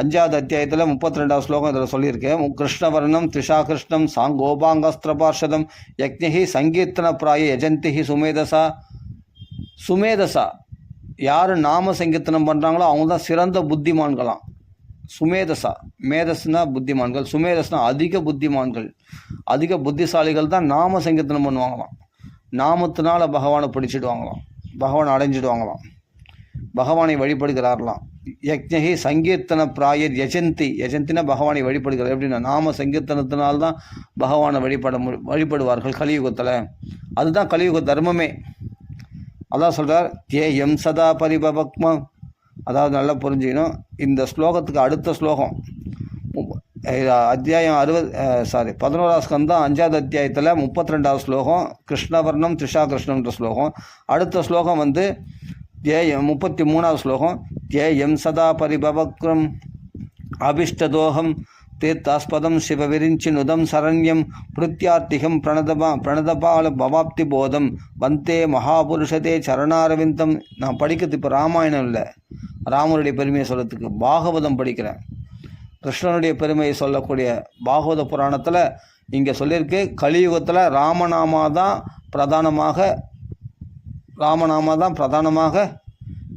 5வது அத்தியாயத்தில் 32வது ஸ்லோகம் இதில் சொல்லியிருக்கேன். கிருஷ்ணவர்ணம் திரிஷாகிருஷ்ணம் சாங்கோபாங்கஸ்திரபார்ஷதம் யக்ஞி சங்கீர்த்தன பிராய யஜந்திஹி சுமேதசா. சுமேதசா யார் நாம சங்கீர்த்தனம் பண்ணுறாங்களோ அவங்க தான் சிறந்த புத்திமான்களாம். சுமேதசா, மேதஸ்னா புத்திமான்கள், சுமேதஸ்னா அதிக புத்திமான்கள், அதிக புத்திசாலிகள் தான் நாம சங்கீர்த்தனம் பண்ணுவாங்களாம். நாமத்தினால பகவானை பிடிச்சிடுவாங்களாம், பகவானை அடைஞ்சிடுவாங்களாம், பகவானை வழிபடுகிறார்களாம். யக்ஞி சங்கீர்த்தன பிராயர் யஜந்தி, யஜந்தினா பகவானை வழிபடுகிறார். எப்படின்னா நாம சங்கீர்த்தனத்தினால்தான் பகவானை வழிபடுவார்கள் கலியுகத்தில். அதுதான் கலியுக தர்மமே. அதான் சொல்கிறார் தேயம் சதா பரிபவக்மம். அதாவது நல்லா புரிஞ்சுக்கணும். இந்த ஸ்லோகத்துக்கு அடுத்த ஸ்லோகம் அத்தியாயம் 11வது ஸ்கந்தம் 5வது அத்தியாயத்தில் 32வது ஸ்லோகம் கிருஷ்ணவர்ணம் திரிஷாகிருஷ்ணம்ன்ற ஸ்லோகம். அடுத்த ஸ்லோகம் வந்து 33வது ஸ்லோகம் தேயம் சதா பரிபவக்ரம் அபிஷ்டதோகம் தீர்த்தாஸ்பதம் சிவவிரிஞ்சி நுதம் சரண்யம் பிருத்தியார்த்திகம் பிரணதபால பவாப்தி போதம் வந்தே மகாபுருஷதே சரணாரவிந்தம். நான் படிக்கிறது இப்போ ராமாயணம் இல்லை, ராமருடைய பெருமையை சொல்கிறதுக்கு பாகவதம் படிக்கிறேன். கிருஷ்ணனுடைய பெருமையை சொல்லக்கூடிய பாகவத புராணத்தில் இங்கே சொல்லியிருக்கு, கலியுகத்தில் ராமநாமா தான் பிரதானமாக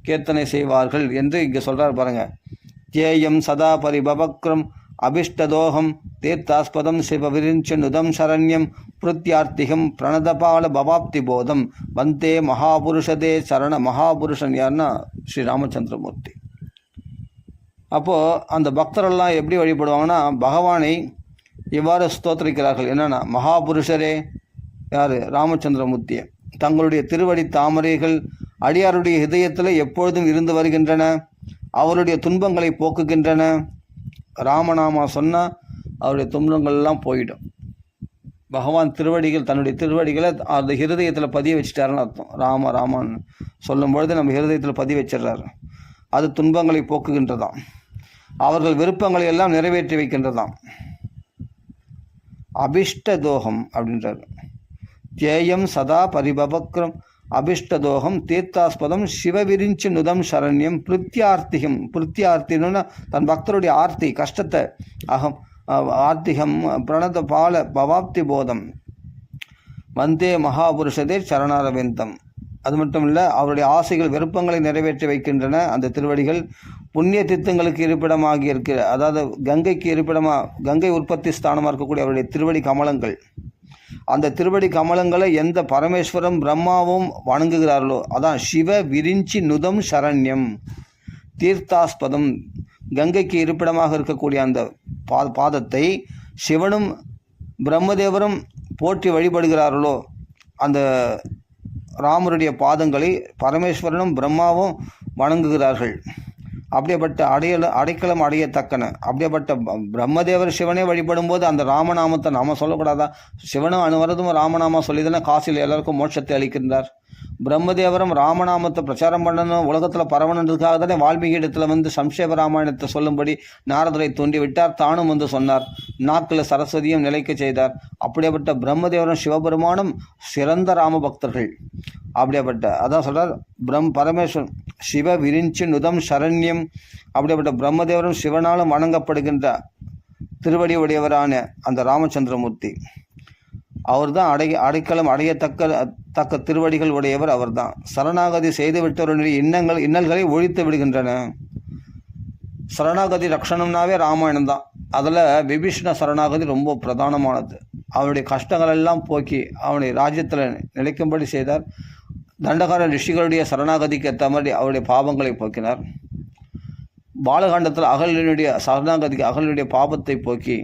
கீர்த்தனை செய்வார்கள் என்று இங்கே சொல்கிறார் பாருங்கள். தேயம் சதா பரிபவக்ரம் அபிஷ்டதோகம் தீர்த்தாஸ்பதம் சிவவிரிஞ்ச நுதம் சரண்யம் பிருத்தியார்த்திகம் பிரணதபால பவாப்தி போதம் வந்தே மகாபுருஷதே சரண. மகாபுருஷன் யாருன்னா ஸ்ரீ ராமச்சந்திரமூர்த்தி. அப்போது அந்த பக்தரெல்லாம் எப்படி வழிபடுவாங்கன்னா பகவானை இவ்வாறு ஸ்தோத்திரிக்கிறார்கள். என்னென்னா மகாபுருஷரே யார்? ராமச்சந்திரமூர்த்தியை. தங்களுடைய திருவடி தாமரைகள் அடியாருடைய இதயத்தில் எப்பொழுதும் இருந்து வருகின்றன, அவருடைய துன்பங்களை போக்குகின்றன. ராமநாமா சொன்னால் அவருடைய துன்பங்கள்லாம் போயிடும். பகவான் திருவடிகள், தன்னுடைய திருவடிகளை அந்த ஹிருதயத்தில் பதிய வச்சுட்டாருன்னு அர்த்தம். ராமான்னு சொல்லும் பொழுது நம்ம ஹிருதயத்தில் பதிய வச்சிடுறாரு. அது துன்பங்களை போக்குகின்றதாம், அவர்கள் விருப்பங்களை எல்லாம் நிறைவேற்றி வைக்கின்றதாம். அபிஷ்டதோகம் அப்படின்றார். தேயம் சதா பரிபவக்ரம் அபிஷ்டதோகம் தீர்த்தாஸ்பதம் சிவவிரிஞ்சி நுதம் சரண்யம் பிருத்தியார்த்திகம். பிருத்தியார்த்தின்னு தன் பக்தருடைய ஆர்த்தி கஷ்டத்தை ஆர்த்திகம் பிரணத பால பவாப்தி போதம் வந்தே மகாபுருஷதே சரணாரவிந்தம். அது மட்டும் இல்லை, அவருடைய ஆசைகள் விருப்பங்களை நிறைவேற்றி வைக்கின்றன அந்த திருவடிகள். புண்ணிய தீர்த்தங்களுக்கு இருப்பிடமாகி இருக்கிற, அதாவது கங்கைக்கு கங்கை உற்பத்தி ஸ்தானமாக இருக்கக்கூடிய அவருடைய திருவடி கமலங்கள். அந்த திருவடி கமலங்களை எந்த பரமேஸ்வரம் பிரம்மாவும் வணங்குகிறார்களோ அதான் சிவ விரிஞ்சி நுதம் சரண்யம். தீர்த்தாஸ்பதம் கங்கைக்கு இருப்பிடமாக இருக்கக்கூடிய அந்த பாதத்தை சிவனும் பிரம்மதேவரும் போற்றி வழிபடுகிறார்களோ அந்த ராமருடைய பாதங்களை பரமேஸ்வரனும் பிரம்மாவும் வணங்குகிறார்கள். அப்படியேப்பட்ட அடைக்கலம் அடையத்தக்கன. அப்படியேப்பட்ட பிரம்மதேவர் சிவனே வழிபடும் போது அந்த ராமநாமத்தை நாம் சொல்லக்கூடாதா? சிவனும் அனுவரதும் ராமநாமா சொல்லி தானே காசியில் எல்லாருக்கும் மோட்சத்தை அளிக்கின்றார். பிரம்மதேவரும் ராமநாமத்தை பிரச்சாரம் பண்ணணும், உலகத்தில் பரவணுன்றதுக்காக தானே வால்மீகி இடத்துல வந்து சம்ஷேப ராமாயணத்தை சொல்லும்படி நாரதரை தூண்டி விட்டார். தானும் வந்து சொன்னார், நாக்கில் சரஸ்வதியும் நிலைக்க செய்தார். அப்படியேப்பட்ட பிரம்மதேவரும் சிவபெருமானும் சிறந்த ராம பக்தர்கள். அப்படியேப்பட்ட அதான் சொல்கிறார் பரமேஸ்வரன் சிவ விரிஞ்சி நுதம் சரண்யம். அப்படியேப்பட்ட பிரம்மதேவரும் சிவனாலும் வணங்கப்படுகின்ற திருவடி உடையவரான அந்த ராமச்சந்திரமூர்த்தி அவர் தான் அடைக்கலம் அடையத்தக்க திருவடிகள் உடையவர் அவர் தான். சரணாகதி செய்து விட்டவருடைய இன்னல்களை ஒழித்து விடுகின்றன. சரணாகதி ரக்ஷணம்னாவே ராமாயணம் தான். அதில் விபீஷண சரணாகதி ரொம்ப பிரதானமானது. அவருடைய கஷ்டங்கள் எல்லாம் போக்கி அவனுடைய ராஜ்யத்தில் நிலைக்கும்படி செய்தார். தண்டகார ரிஷிகளுடைய சரணாகதிக்கு ஏற்ற மாதிரி அவருடைய பாவங்களை போக்கினார். பாலகாண்டத்தில் அகலினுடைய சரணாகதிக்கு அகலினுடைய பாபத்தை போக்கி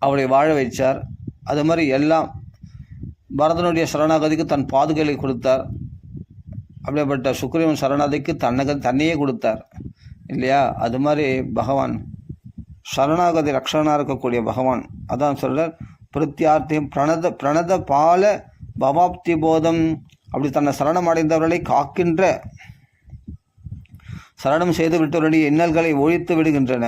அவரை வாழ வைச்சார். அது மாதிரி எல்லாம் பரதனுடைய சரணாகதிக்கு தன் பாதுகளை கொடுத்தார். அப்படிப்பட்ட சுக்ரீவன் சரணாகதிக்கு தன்னையே கொடுத்தார் இல்லையா? அது மாதிரி பகவான் சரணாகதி ரக்ஷனாக இருக்கக்கூடிய பகவான். அதான் சொல்கிறார் பிருத்தியார்த்தியம் பிரணத பால பவாப்தி போதம். அப்படி தன்னை சரணம் அடைந்தவர்களை காக்கின்ற, சரணம் செய்து விட்டவருடைய இன்னல்களை ஒழித்து விடுகின்றன.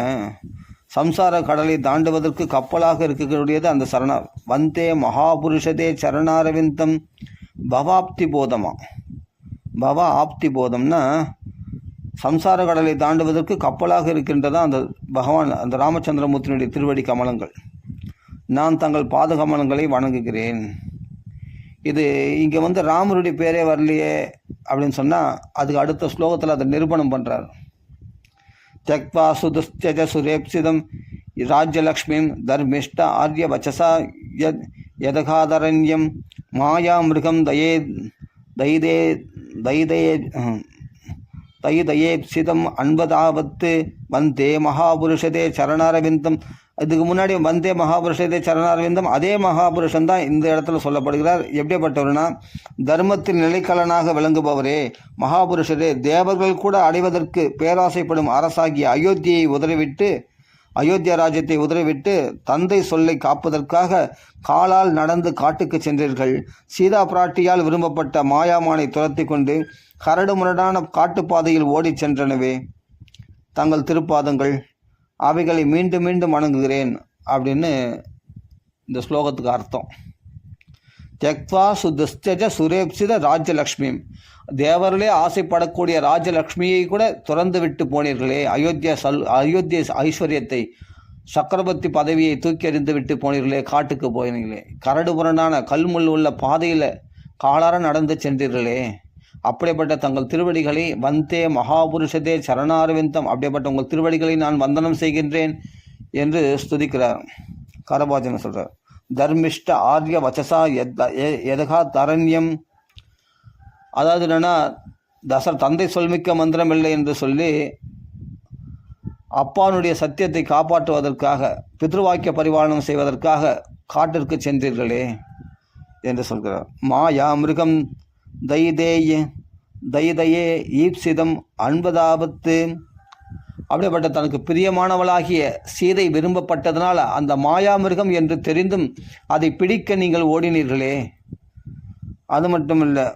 சம்சார கடலை தாண்டுவதற்கு கப்பலாக இருக்கக்கூடியது அந்த சரணம். வந்தே மகாபுருஷதே சரணாரவிந்தம் பவாப்தி போதமா. பவ ஆப்தி போதம்னா சம்சார கடலை தாண்டுவதற்கு கப்பலாக இருக்கின்றதா அந்த பகவான், அந்த ராமச்சந்திரமூர்த்தியினுடைய திருவடி கமலங்கள். நான் தங்கள் பாத கமலங்களை வணங்குகிறேன். இது இங்கே ராமருடைய பேரே வரலையே அப்படின்னு சொன்னால் அதுக்கு அடுத்த ஸ்லோகத்தில் அதை நிரூபணம் பண்ணுறார். त्यक्त्वा सुदुस्त्यज सुरेप्सिदं राज्यलक्ष्मीं धर्मिष्ठ आर्यवचसा यदघादरण्यं मायामृगं दयिदयेप्सिदम् अन्वदावत् वन्दे महापुरुषदे சரணாரவிந்தம். இதுக்கு முன்னாடி வந்தே மகாபுருஷதே சரணாரவிந்தம், அதே மகாபுருஷன் தான் இந்த இடத்துல சொல்லப்படுகிறார். எப்படிப்பட்டவர்னா, தர்மத்தில் நிலைக்கலனாக விளங்குபவரே, மகாபுருஷரே, தேவர்கள் கூட அடைவதற்கு பேராசைப்படும் அரசாகிய அயோத்தியா ராஜ்யத்தை உதறிவிட்டு தந்தை சொல்லை காப்பதற்காக காலால் நடந்து காட்டுக்கு சென்றீர்கள். சீதா பிராட்டியால் விரும்பப்பட்ட மாயாமானை துரத்தி கொண்டு கரடு முரடான காட்டுப்பாதையில் ஓடிச் சென்றனவே தங்கள் திருப்பாதங்கள், அவைகளை மீண்டும் மீண்டும் வணங்குகிறேன் அப்படின்னு இந்த ஸ்லோகத்துக்கு அர்த்தம். त्यक्त्वा सुदुस्त्यज सुरेप्सिद ராஜ்யலக்ஷ்மி, தேவர்களே ஆசைப்படக்கூடிய ராஜலக்ஷ்மியை கூட துறந்து விட்டு போனீர்களே. அயோத்திய ஐஸ்வர்யத்தை, சக்கரவர்த்தி பதவியை தூக்கி எறிந்து விட்டு போனீர்களே, காட்டுக்கு போனீர்களே, கரடு புரண்டான கல்முள் உள்ள பாதையில் காலார நடந்து சென்றீர்களே, அப்படிப்பட்ட தங்கள் திருவடிகளை வந்தே மகாபுருஷதே சரணாரவிந்தம், அப்படிப்பட்ட உங்கள் திருவடிகளை நான் வந்தனம் செய்கின்றேன் என்று ஸ்துதிக்கிறார். கரபாஜன சொல்கிறார். தர்மிஷ்ட ஆர்ய வச்சசா எதகா தரண்யம், அதாவது என்னென்னா, தந்தை சொல்மிக்க மந்திரம் இல்லை என்று சொல்லி அப்பானுடைய சத்தியத்தை காப்பாற்றுவதற்காக, பித்ருவாக்கிய பரிபாலனம் செய்வதற்காக காட்டிற்கு சென்றீர்களே என்று சொல்கிறார். மாயா மிருகம் தயிதையே ஈப்சிதம் அன்பதாபத்து, அப்படிப்பட்ட தனக்கு பிரியமானவளாகிய சீதை விரும்பப்பட்டதனால் அந்த மாயாமிருகம் என்று தெரிந்தும் அதை பிடிக்க நீங்கள் ஓடினீர்களே. அது மட்டும் இல்லை,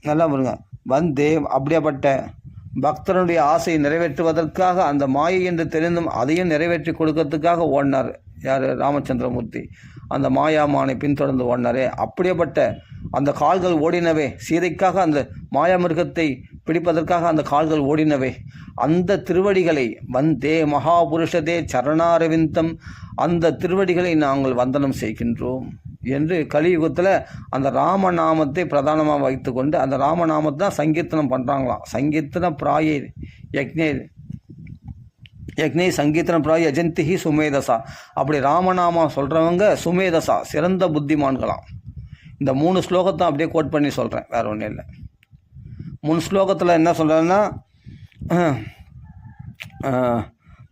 நல்லா பாருங்க, வந்தே அப்படியேப்பட்ட பக்தனுடைய ஆசையை நிறைவேற்றுவதற்காக அந்த மாயை என்று தெரிந்தும் அதையும் நிறைவேற்றி கொடுக்கறதுக்காக ஓடினார். யார்? ராமச்சந்திரமூர்த்தி. அந்த மாயாமானை பின்தொடர்ந்து ஓடினாரே, அப்படியேப்பட்ட அந்த கால்கள் ஓடினவே, சீதைக்காக அந்த மாயாமிருகத்தை பிடிப்பதற்காக அந்த கால்கள் ஓடினவே, அந்த திருவடிகளை வந்தே மகாபுருஷதே சரணாரவிந்தம், அந்த திருவடிகளை நாங்கள் வந்தனம் செய்கின்றோம் என்று கலியுகத்தில் அந்த ராமநாமத்தை பிரதானமாக வைத்து கொண்டு அந்த ராமநாமத்தை தான் சங்கீர்த்தனம் பண்ணுறாங்களாம். சங்கீர்த்தனம் பிராயே யக்னே சங்கீர்த்தனம் பிராய யஜந்திஹி சுமேதசா. அப்படி ராமநாமம் சொல்கிறவங்க சுமேதசா, சிறந்த புத்திமான்களாம். இந்த 3 ஸ்லோகத்தை அப்படியே கோட் பண்ணி சொல்கிறேன், வேறு ஒன்றும் இல்லை. 3 ஸ்லோகத்தில் என்ன சொல்கிறேன்னா,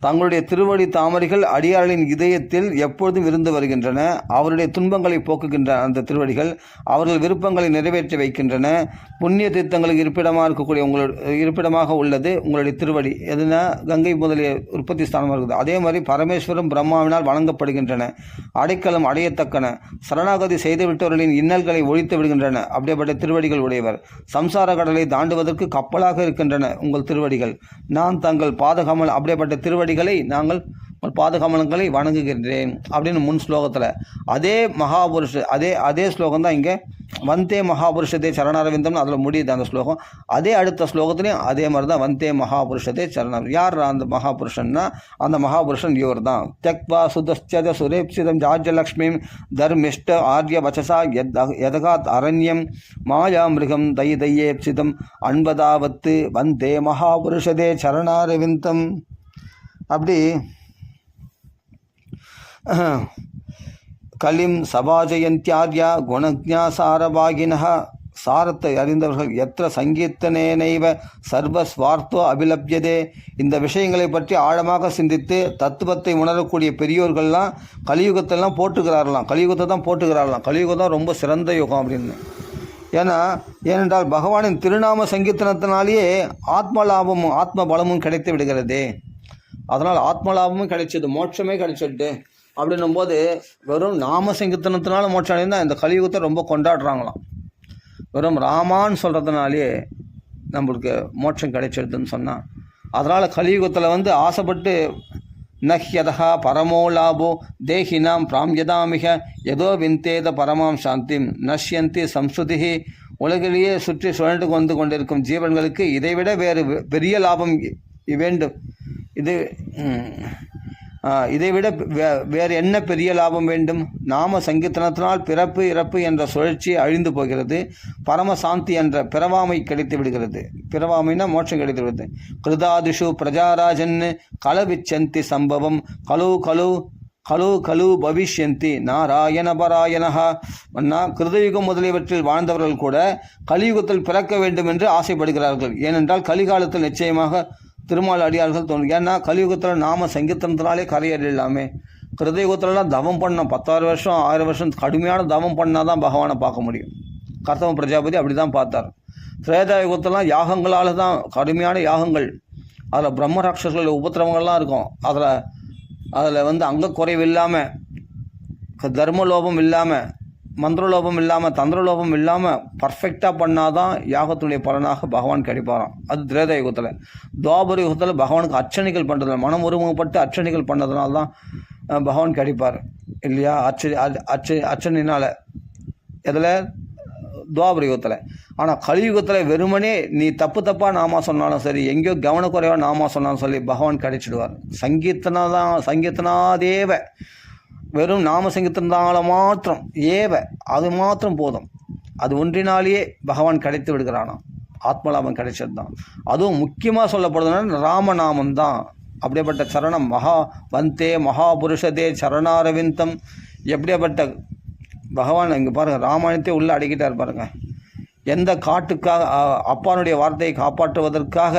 தங்களுடைய திருவடி தாமரைகள் அடியார்களின் இதயத்தில் எப்பொழுதும் இருந்து வருகின்றன. அவருடைய துன்பங்களை போக்குகின்ற அந்த திருவடிகள் அவர்கள் விருப்பங்களை நிறைவேற்றி வைக்கின்றன. புண்ணிய தீர்த்தங்களுக்கு இருப்பிடமாக உள்ளது உங்களுடைய திருவடி. எதுனா கங்கை முதலிய உற்பத்தி ஸ்தானமாக இருக்குது. அதே மாதிரி பரமேஸ்வரம் பிரம்மாவினால் வழங்கப்படுகின்றன. அடைக்கலம் அடையத்தக்கன. சரணாகதி செய்துவிட்டவர்களின் இன்னல்களை ஒழித்து விடுகின்றன. அப்படிப்பட்ட திருவடிகள் உடையவர். சம்சார கடலை தாண்டுவதற்கு கப்பலாக இருக்கின்றன உங்கள் திருவடிகள். நான் தங்கள் பாதகமல் அப்படிப்பட்ட திருவடி நாங்கள் பாதகமலங்களை வணங்குகின்றேன் அப்படின்னு 3 ஸ்லோகத்தில். அதே அதே ஸ்லோகம் தான் இங்கே வந்தே மகாபுருஷதே சரணாரவிந்தம், அதில் முடியுது அந்த ஸ்லோகம். அதே அடுத்த ஸ்லோகத்துலேயும் அதே மாதிரி தான் வந்தே மகாபுருஷதே சரணம். யார் அந்த மகாபுருஷன்னா, அந்த மகாபுருஷன் இவர் தான். त्यक्त्वा सुदुस्त्यज सुरेप्सिदं राज्यलक्ष्मीं धर्मिष्ठ आर्य वचसा यदगात् அரண்யம் மாயாமிருகம் दयिदयेप्सिदम् அன்பதாவத்து வந்தே மகாபுருஷதே சரணாரவிந்தம். அப்படி கலிம் சபாஜயந்தியார்யா குணஜா சாரபாகினஹ, சாரத்தை அறிந்தவர்கள் எத்திர சங்கீர்த்தனேனைவ சர்வஸ்வார்த்தோ அபிலப்யதே. இந்த விஷயங்களை பற்றி ஆழமாக சிந்தித்து தத்துவத்தை உணரக்கூடிய பெரியோர்கள்லாம் கலியுகத்தெல்லாம் போட்டுக்கிறார்களாம். கலியுகத்தை தான் போட்டுக்கிறார்களாம். கலியுகம் தான் ரொம்ப சிறந்த யுகம் அப்படின்னு. ஏனென்றால் பகவானின் திருநாம சங்கீர்த்தனத்தினாலேயே ஆத்ம லாபமும் ஆத்ம பலமும் கிடைத்து விடுகிறதே. அதனால் ஆத்மலாபமும் கிடைச்சது, மோட்சமே கிடைச்சிட்டு அப்படின்னும் போது வெறும் நாம சங்கீர்த்தனத்தினால மோட்சம் அடைந்தால் இந்த கலியுகத்தை ரொம்ப கொண்டாடுறாங்களாம். வெறும் ராமான்னு சொல்கிறதுனாலே நம்மளுக்கு மோட்சம் கிடைச்சிடுதுன்னு சொன்னால், அதனால் கலியுகத்தில் ஆசைப்பட்டு நஹ்யதா பரமோ லாபோ தேஹினாம் பிராம்யதாமிக ஏதோ விந்தேத பரமாம் சாந்திம் நஷ்யந்தி சம்ஸ்ருதி உலகிலேயே சுற்றி சுழண்டு வந்து கொண்டிருக்கும் ஜீவன்களுக்கு இதைவிட வேறு பெரிய லாபம் வேண்டும். இதைவிட வேறு என்ன பெரிய லாபம் வேண்டும்? நாம சங்கீர்த்தனத்தினால் பிறப்பு இறப்பு என்ற சுழற்சி அழிந்து போகிறது. பரமசாந்தி என்ற பிறவாமை கிடைத்து விடுகிறது. பிறவாமைனா மோட்சம் கிடைத்து விடுது. கிருதாதிஷு பிரஜாராஜன் கலவிச்சந்தி சம்பவம் கலு கலு கலு கலு பவிஷ்யந்தி நாராயண பராயணஹா. கிருதயுகம் முதலியவற்றில் வாழ்ந்தவர்கள் கூட கலியுகத்தில் பிறக்க வேண்டும் என்று ஆசைப்படுகிறார்கள். ஏனென்றால் கலிகாலத்தில் நிச்சயமாக திருமால் அடியார்கள் தோணும். ஏன்னா கலியுகத்தில் நாம சங்கீர்த்தனத்தினாலே கரையேறலாமே. கிருதயுகத்திலலாம் தவம் பண்ணோம், 10,000 வருஷம் 1000 வருஷம் கடுமையான தவம் பண்ணால் தான் பகவானை பார்க்க முடியும். கர்த்தவ பிரஜாபதி அப்படி தான் பார்த்தார். திரேதாயுகத்திலாம் யாகங்களால் தான், கடுமையான யாகங்கள், அதில் பிரம்மராட்சர்கள் உபத்திரவங்கள்லாம் இருக்கும். அதில் அங்கக்குறைவு இல்லாமல், தர்மலோபம் இல்லாமல், மந்திரலோபம் இல்லாமல், தந்திரலோபம் இல்லாமல் பர்ஃபெக்டாக பண்ணால் தான் யாகத்தினுடைய பலனாக பகவான் கிடைப்பாராம். அது திரேதா யுகத்தில். துவாபர யுகத்தில் பகவானுக்கு அர்ச்சனைகள் பண்ணுறதுனால, மனம் ஒருமுகப்பட்டு அர்ச்சனைகள் பண்ணதுனால தான் பகவான் கிடைப்பார் இல்லையா? அர்ச்சனையினால். இதில் துவாபர யுகத்தில். ஆனால் கலியுகத்தில் வெறுமனே நீ தப்பாக நாமா சொன்னாலும் சரி, எங்கேயோ கவனக்குறைவாக நாமா சொன்னாலும் சொல்லி பகவான் கிடைச்சிடுவார். சங்கீர்த்தனாதேவ, வெறும் நாம சங்கீர்த்தனால மாத்திரம் அது மாத்திரம் போதும். அது ஒன்றினாலேயே பகவான் கிடைத்து விடுகிறானாம். ஆத்மலாபம் கிடைச்சது தான். அதுவும் முக்கியமாக சொல்லப்படுதுன்னா ராமநாமம் தான். அப்படியேப்பட்ட சரணம் வந்தே மகாபுருஷதே சரணாரவிந்தம். எப்படியாப்பட்ட பகவான் இங்கே பாருங்கள், ராமாயணத்தை உள்ளே அடக்கிட்டார் பாருங்கள். எந்த காட்டுக்காக அப்பானுடைய வார்த்தையை காப்பாற்றுவதற்காக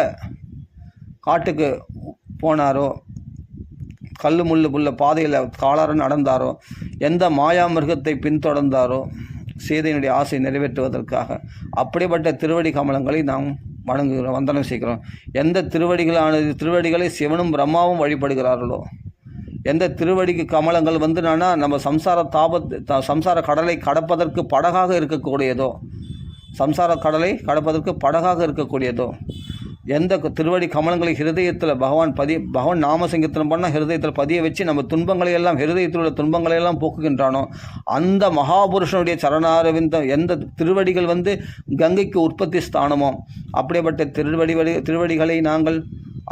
காட்டுக்கு போனாரோ, கல் முள்ளு புள்ள பாதையில் காலார நடந்தாரோ, எந்த மாயா மிருகத்தை பின்தொடர்ந்தாரோ சீதையினுடைய ஆசை நிறைவேற்றுவதற்காக, அப்படிப்பட்ட திருவடி கமலங்களை நாம் வணங்குகிறோம், வந்தனம் செய்கிறோம். எந்த திருவடிகளை சிவனும் பிரம்மாவும் வழிபடுகிறார்களோ, எந்த திருவடிக்கு கமலங்கள் நம்ம சம்சார கடலை கடப்பதற்கு படகாக இருக்கக்கூடியதோ, எந்த திருவடி கமலங்களை ஹிருதயத்தில் பகவான் நாம சங்கீர்த்தனம் பண்ணால் ஹிருதயத்தில் பதிய வச்சு நம்ம துன்பங்களை எல்லாம், ஹிருதயத்தில் உள்ள துன்பங்களை எல்லாம் போக்குகின்றானோ அந்த மகாபுருஷனுடைய சரணாரவிந்தம், எந்த திருவடிகள் கங்கைக்கு உற்பத்தி ஸ்தானமோ அப்படிப்பட்ட திருவடிகளை நாங்கள்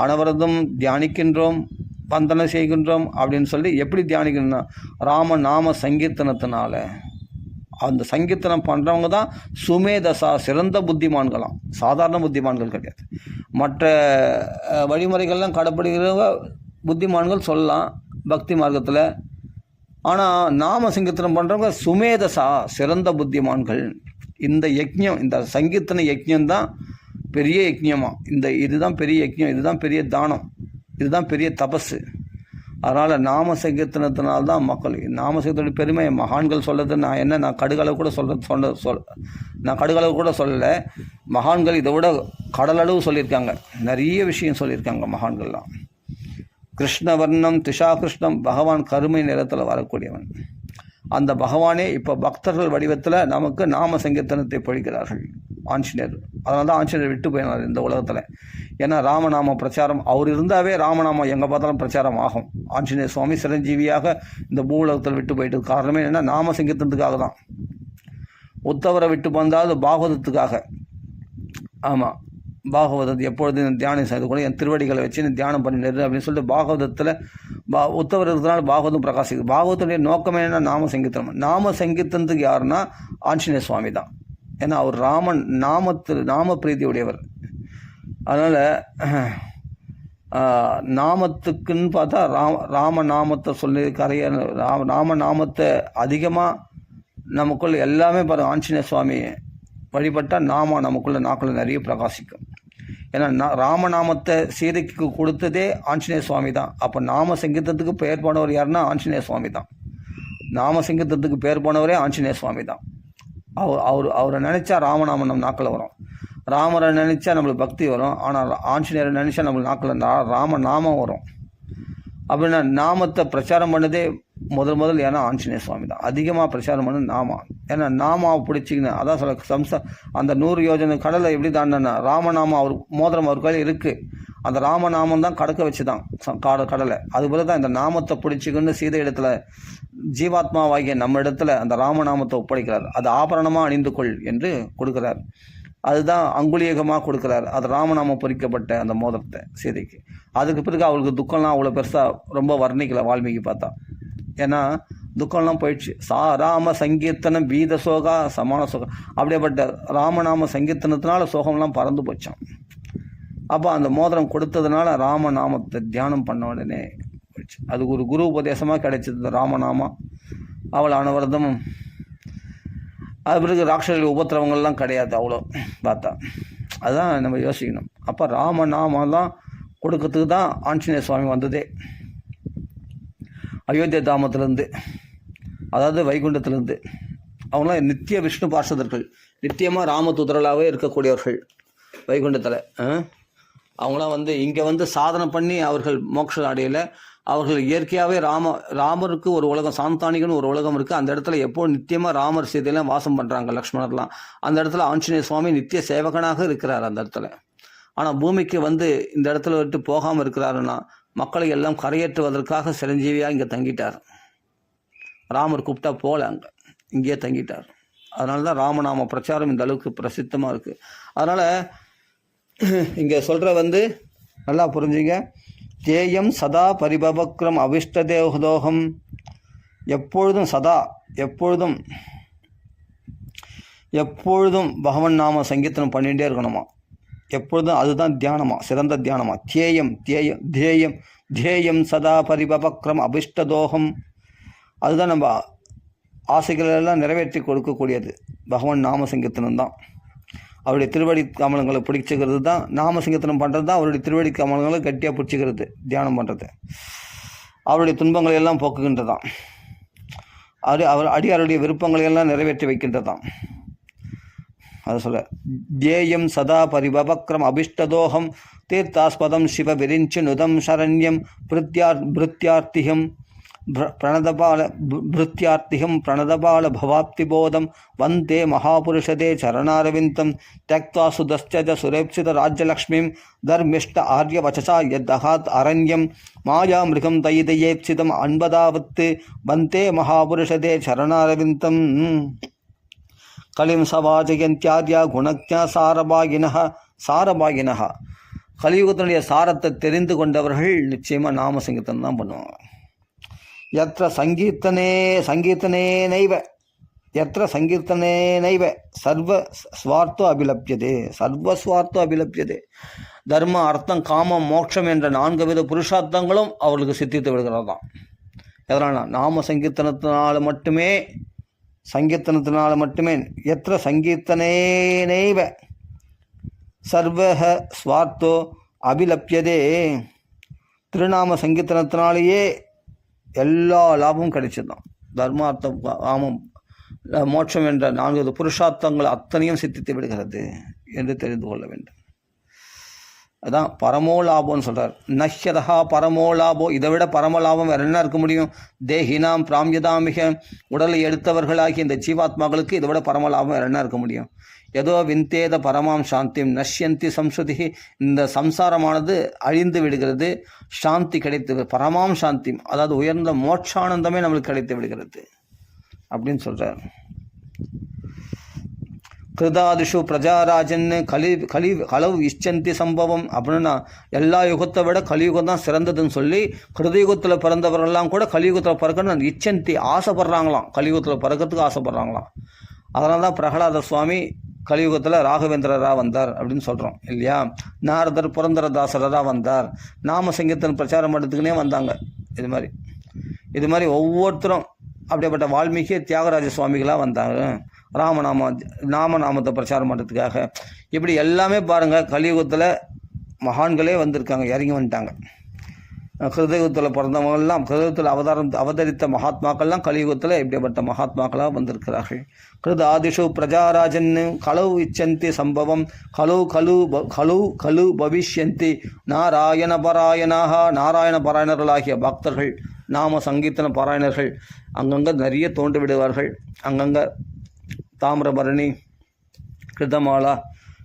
அனவரதம் தியானிக்கின்றோம், வந்தனை செய்கின்றோம். அப்படின்னு சொல்லி எப்படி தியானிக்கணும்னா, ராம நாம சங்கீர்த்தனத்தினால. அந்த சங்கீர்த்தனம் பண்ணுறவங்க தான் சுமேதசா, சிறந்த புத்திமான்களாம், சாதாரண புத்திமான்கள் கிடையாது. மற்ற வழிமுறைகள்லாம் கடைப்பிடிக்கிறவங்க புத்திமான்கள் சொல்லலாம் பக்தி மார்க்கத்தில். ஆனால் நாம சங்கீர்த்தனம் பண்ணுறவங்க சுமேதசா, சிறந்த புத்திமான்கள். இந்த யஜ்ஞம், இந்த சங்கீர்த்தன யஜ்ஞம் தான் பெரிய யஜ்ஞமாக. இதுதான் பெரிய யஜ்ஞம், இதுதான் பெரிய தானம், இதுதான் பெரிய தபஸு. அதனால் நாம சங்கீர்த்தனத்தினால்தான் மக்கள், நாம சங்கீர்த்தனுடைய பெருமை மகான்கள் சொல்லது. நான் கடுகளவு கூட சொல்லலை. மகான்கள் இதை விட கடலளவு சொல்லியிருக்காங்க, நிறைய விஷயம் சொல்லியிருக்காங்க மகான்கள்லாம். கிருஷ்ணவர்ணம் திஷா கிருஷ்ணம், பகவான் கருமை நிறத்தில் வரக்கூடியவன். அந்த பகவானே இப்போ பக்தர்கள் வடிவத்தில் நமக்கு நாம சங்கீர்த்தனத்தை பொழிக்கிறார்கள் ஆஞ்சநேயர். அதனால தான் ஆஞ்சநேயர் விட்டு போயினார் இந்த உலகத்தில். ஏன்னா ராமநாம பிரச்சாரம் அவர் இருந்தாவே ராமநாமம் எங்கே பார்த்தாலும் பிரச்சாரம் ஆகும். ஆஞ்சநேய சுவாமி சிரஞ்சீவியாக இந்த பூலகத்தில் விட்டு போயிட்டு காரணமே என்னென்னா நாம சங்கீர்த்தனத்துக்காக தான். உத்தவரை விட்டு வந்தால் பாகவதத்துக்காக. ஆமாம், பாகவதத்தை எப்பொழுது தியானம் செய்து கூட என் திருவடிகளை வச்சு தியானம் பண்ணிடுறது அப்படின்னு சொல்லிட்டு பாகவதத்தில் உத்தவர் இருக்கிறதுனால பாகவதம் பிரகாசிக்குது. பாகவதத்துடைய நோக்கமே என்ன? நாம சங்கீர்த்தனம். நாம சங்கீர்த்தனத்துக்கு யாருன்னா ஆஞ்சநேய சுவாமி தான். ஏன்னா அவர் நாம பிரீதி உடையவர். அதனால் நாமத்துக்குன்னு பார்த்தா ராமநாமத்தை சொல்லி ராமநாமத்தை அதிகமாக நமக்குள்ள எல்லாமே பாருங்கள். ஆஞ்சநேய சுவாமி வழிபட்டால் நமக்குள்ள நாக்குள்ள நிறைய பிரகாசிக்கும். ஏன்னா ராமநாமத்தை சீதைக்கு கொடுத்ததே ஆஞ்சநேய சுவாமி தான். அப்போ நாம சங்கீதத்துக்கு பெயர் போனவர் யாருன்னா ஆஞ்சநேய சுவாமி தான். நாம சங்கீதத்துக்கு பெயர் போனவரே ஆஞ்சநேய சுவாமி தான். அவரை நினச்சா ராமநாமம் நம்ம நாக்கில் வரும், ராமரை நினச்சா நம்மளுக்கு பக்தி வரும். ஆனால் ஆஞ்சநேயரை நினச்சா நம்மளுக்கு நாக்கில் ராமநாமம் வரும். அப்படின்னா நாமத்தை பிரச்சாரம் பண்ணதே முதல் ஏன்னா ஆஞ்சநேய சுவாமி தான் அதிகமாக பிரச்சாரம் பண்ண நாமா. ஏன்னா நாமாவை பிடிச்சிக்கின்னு அதான் சொல்ல அந்த 100 யோஜனை கடலை எப்படி தாண்டினா ராமநாமம் அவர் மோதிரம் அவர் கையில் இருக்குது. அந்த ராமநாமம் தான் கடக்க வச்சு தான் கடலை. அதுபோல தான் இந்த நாமத்தை பிடிச்சிக்கின்னு சீதை இடத்துல ஜீவாத்மாவாகிய நம்ம இடத்துல அந்த ராமநாமத்தை ஒப்படைக்கிறார். அது ஆபரணமாக அணிந்து கொள் என்று கொடுக்குறார். அதுதான் அங்குலியகமாக கொடுக்குறாரு. அது ராமநாமம் பொறிக்கப்பட்ட அந்த மோதிரத்தை சீதைக்கு. அதுக்கு பிறகு அவளுக்கு துக்கம்லாம் அவ்வளோ பெருசாக ரொம்ப வர்ணிக்கலை வால்மீகி பார்த்தா. ஏன்னா துக்கம்லாம் போயிடுச்சு. ராம சங்கீர்த்தனம் வீத சோகா சமான சோகம் அப்படியேப்பட்ட ராமநாம சங்கீர்த்தனத்தினால சோகம்லாம் பறந்து போச்சான். அப்போ அந்த மோதிரம் கொடுத்ததுனால ராமநாமத்தை தியானம் பண்ண உடனே போயிடுச்சு. அது ஒரு குரு உபதேசமாக கிடைச்சது ராமநாமம். அவள் அனவரதம். அது பிறகு ராட்சசர்கள் உபத்திரவங்கள்லாம் கிடையாது அவ்வளோ பார்த்தா. அதுதான் நம்ம யோசிக்கணும். அப்போ ராமநாமெல்லாம் கொடுக்கறதுக்கு தான் ஆஞ்சநேய சுவாமி வந்ததே அயோத்தியா தாமத்திலேருந்து, அதாவது வைகுண்டத்திலேருந்து. அவங்களாம் நித்திய விஷ்ணு பார்ஷதர்கள், நித்தியமாக ராமதூதர்களாகவே இருக்கக்கூடியவர்கள் வைகுண்டத்தில். அவங்களாம் இங்கே சாதனை பண்ணி அவர்கள் மோட்சம் அடையலை. அவர்கள் இயற்கையாகவே ராமருக்கு ஒரு உலகம், சாந்தானிகன்னு ஒரு உலகம் இருக்குது. அந்த இடத்துல எப்போ நித்தியமாக ராமர் சீதையெல்லாம் வாசம் பண்ணுறாங்க, லக்ஷ்மணர்லாம். அந்த இடத்துல ஆஞ்சநேய சுவாமி நித்திய சேவகனாக இருக்கிறார் அந்த இடத்துல. ஆனால் பூமிக்கு இந்த இடத்துல விட்டு போகாமல் இருக்கிறாருன்னா மக்களை எல்லாம் கரையேற்றுவதற்காக சிரஞ்சீவியாக இங்கே தங்கிட்டார். ராமர் கூப்பிட்டா போகல, இங்கேயே தங்கிட்டார். அதனால தான் ராமநாம பிரச்சாரம் இந்த அளவுக்கு பிரசித்தமாக இருக்குது. அதனால் இங்கே சொல்கிற நல்லா புரிஞ்சுங்க. தேயம் சதா பரிபவக்ரம் அவிஷ்டதேவதோகம். எப்பொழுதும் சதா எப்பொழுதும் பகவன் நாம சங்கீர்த்தனம் பண்ணிகிட்டே இருக்கணுமா எப்பொழுதும். அதுதான் தியானமா, சிறந்த தியானமா. தேயம் சதா பரிபவக்ரம் அபிஷ்டதோகம். அதுதான் நம்ம ஆசைகளெல்லாம் நிறைவேற்றி கொடுக்கக்கூடியது பகவான் நாம சங்கீர்த்தனம் தான். அவருடைய திருவடி கமலங்களை பிடிச்சிக்கிறது தான் நாம சங்கீர்த்தனம் பண்ணுறது தான். அவருடைய திருவடி கமலங்களை கட்டியாக பிடிச்சிக்கிறது தியானம் பண்ணுறது. அவருடைய துன்பங்களை எல்லாம் போக்குகின்றதான். அவர் அடியாருடைய விருப்பங்களை எல்லாம் நிறைவேற்றி வைக்கின்றதான். அது சொல்ல தேயம் சதா பரிபவக்ரம் அபிஷ்டதோகம் தீர்த்தாஸ்பதம் சிவ விரிஞ்சு நுதம் சரண்யம் பிருத்தியார்த்திகம் பிரணதபால பவாப்திபோதம் வந்தே மகாபுருஷதே சரணாரவிந்தம் त्यक्त्वा सुदश्च सुरेप्सित राज्यलक्ष्मीं धर्मिष्ठ आर्यवचसा यदहात् அரண்யம் மாயாமிருகம் தைதயேப்சிதம் அன்பதாவத்து வந்தே மகாபுருஷதே சரணாரவிந்தம். கலிம் சவாஜயந்தியாத்யா குணக்ஞா சாரபாகினஹ. கலியுகத்தினுடைய சாரத்தை தெரிந்து கொண்டவர்கள் நிச்சயமாக நாம சங்கீர்த்தனம் தான் பண்ணுவாங்க. எத்திர சங்கீர்த்தனே நைவ சர்வஸ்வார்த்தோ அபிலப்யதே. தர்ம அர்த்தம் காமம் மோட்சம் என்ற 4 வித புருஷார்த்தங்களும் அவர்களுக்கு சித்தித்து விடுகிறது தான். எதனால்? நாம சங்கீர்த்தனத்தினால மட்டுமே. எத்திர சங்கீர்த்தனே நைவ சர்வ ஸ்வார்த்தோ அபிலப்யதே. திருநாம சங்கீர்த்தனத்தினாலேயே எல்லா லாபமும் கிடைச்சதுதான். தர்மார்த்தம் காமம் மோட்சம் என்ற 4 புருஷார்த்தங்கள் அத்தனையும் சித்தித்து விடுகிறது என்று தெரிந்து கொள்ள வேண்டும். அதான் பரமோலாபோன்னு சொல்கிறார். நஷ்யதா பரமோலாபோ. இதை விட பரமலாபம் வேறு என்ன இருக்க முடியும்? தேஹினாம் பிராம்யதாமிக. உடலை எடுத்தவர்களாகிய இந்த ஜீவாத்மாக்களுக்கு இதை விட பரமலாபம் வேறு என்ன இருக்க முடியும்? ஏதோ விந்தேத பரமாம் சாந்திம் நஷ்யந்தி சம்ஸ்ருதி. இந்த சம்சாரமானது அழிந்து விடுகிறது, சாந்தி கிடைத்து பரமாம் சாந்தி, அதாவது உயர்ந்த மோட்சானந்தமே நம்மளுக்கு கிடைத்து விடுகிறது அப்படின்னு சொல்கிறார். கிருதாதிஷு பிரஜாராஜன் கலவு இஷ்சந்தி சம்பவம். அப்படின்னா எல்லா யுகத்தை விட கலியுகம் தான் சிறந்ததுன்னு சொல்லி கிருதயுகத்தில் பிறந்தவர்கள்லாம் கூட கலியுகத்தில் பிறக்கணும்னு இச்சந்தி ஆசைப்படுறாங்களாம். கலியுகத்தில் பிறக்கிறதுக்கு ஆசைப்படுறாங்களாம். அதனால தான் பிரகலாத சுவாமி கலியுகத்தில் ராகவேந்திரராக வந்தார் அப்படின்னு சொல்கிறோம் இல்லையா? நாரதர் புரந்தரதாசராக வந்தார். நாம சங்கீர்த்தன் பிரச்சாரம் பண்ணுறதுக்குனே வந்தாங்க. இது மாதிரி ஒவ்வொருத்தரும் அப்படிப்பட்ட வால்மீகி தியாகராஜ சுவாமிகளாக வந்தாங்க நாமநாமத்தை பிரச்சாரம் பண்ணுறதுக்காக. இப்படி எல்லாமே பாருங்கள், கலியுகத்தில் மகான்களே வந்திருக்காங்க, இறங்கி வந்துட்டாங்க. கிருதயுகத்தில் பிறந்தவங்கள்லாம், கிருதயுகத்தில் அவதரித்த மகாத்மாக்கள்லாம் கலியுகத்தில் இப்படிப்பட்ட மகாத்மாக்களாக வந்திருக்கிறார்கள். கிருத ஆதிஷு பிரஜாராஜன் கலவு இச்சந்தி சம்பவம் கலு பவிஷ்யந்தி நாராயண பராயணர்களாகிய பக்தர்கள் நாம சங்கீர்த்தன பாராயணர்கள் அங்கங்கே நிறைய தோன்றி விடுவார்கள். அங்கங்கே தாமிரபரணி, கிருதமாலா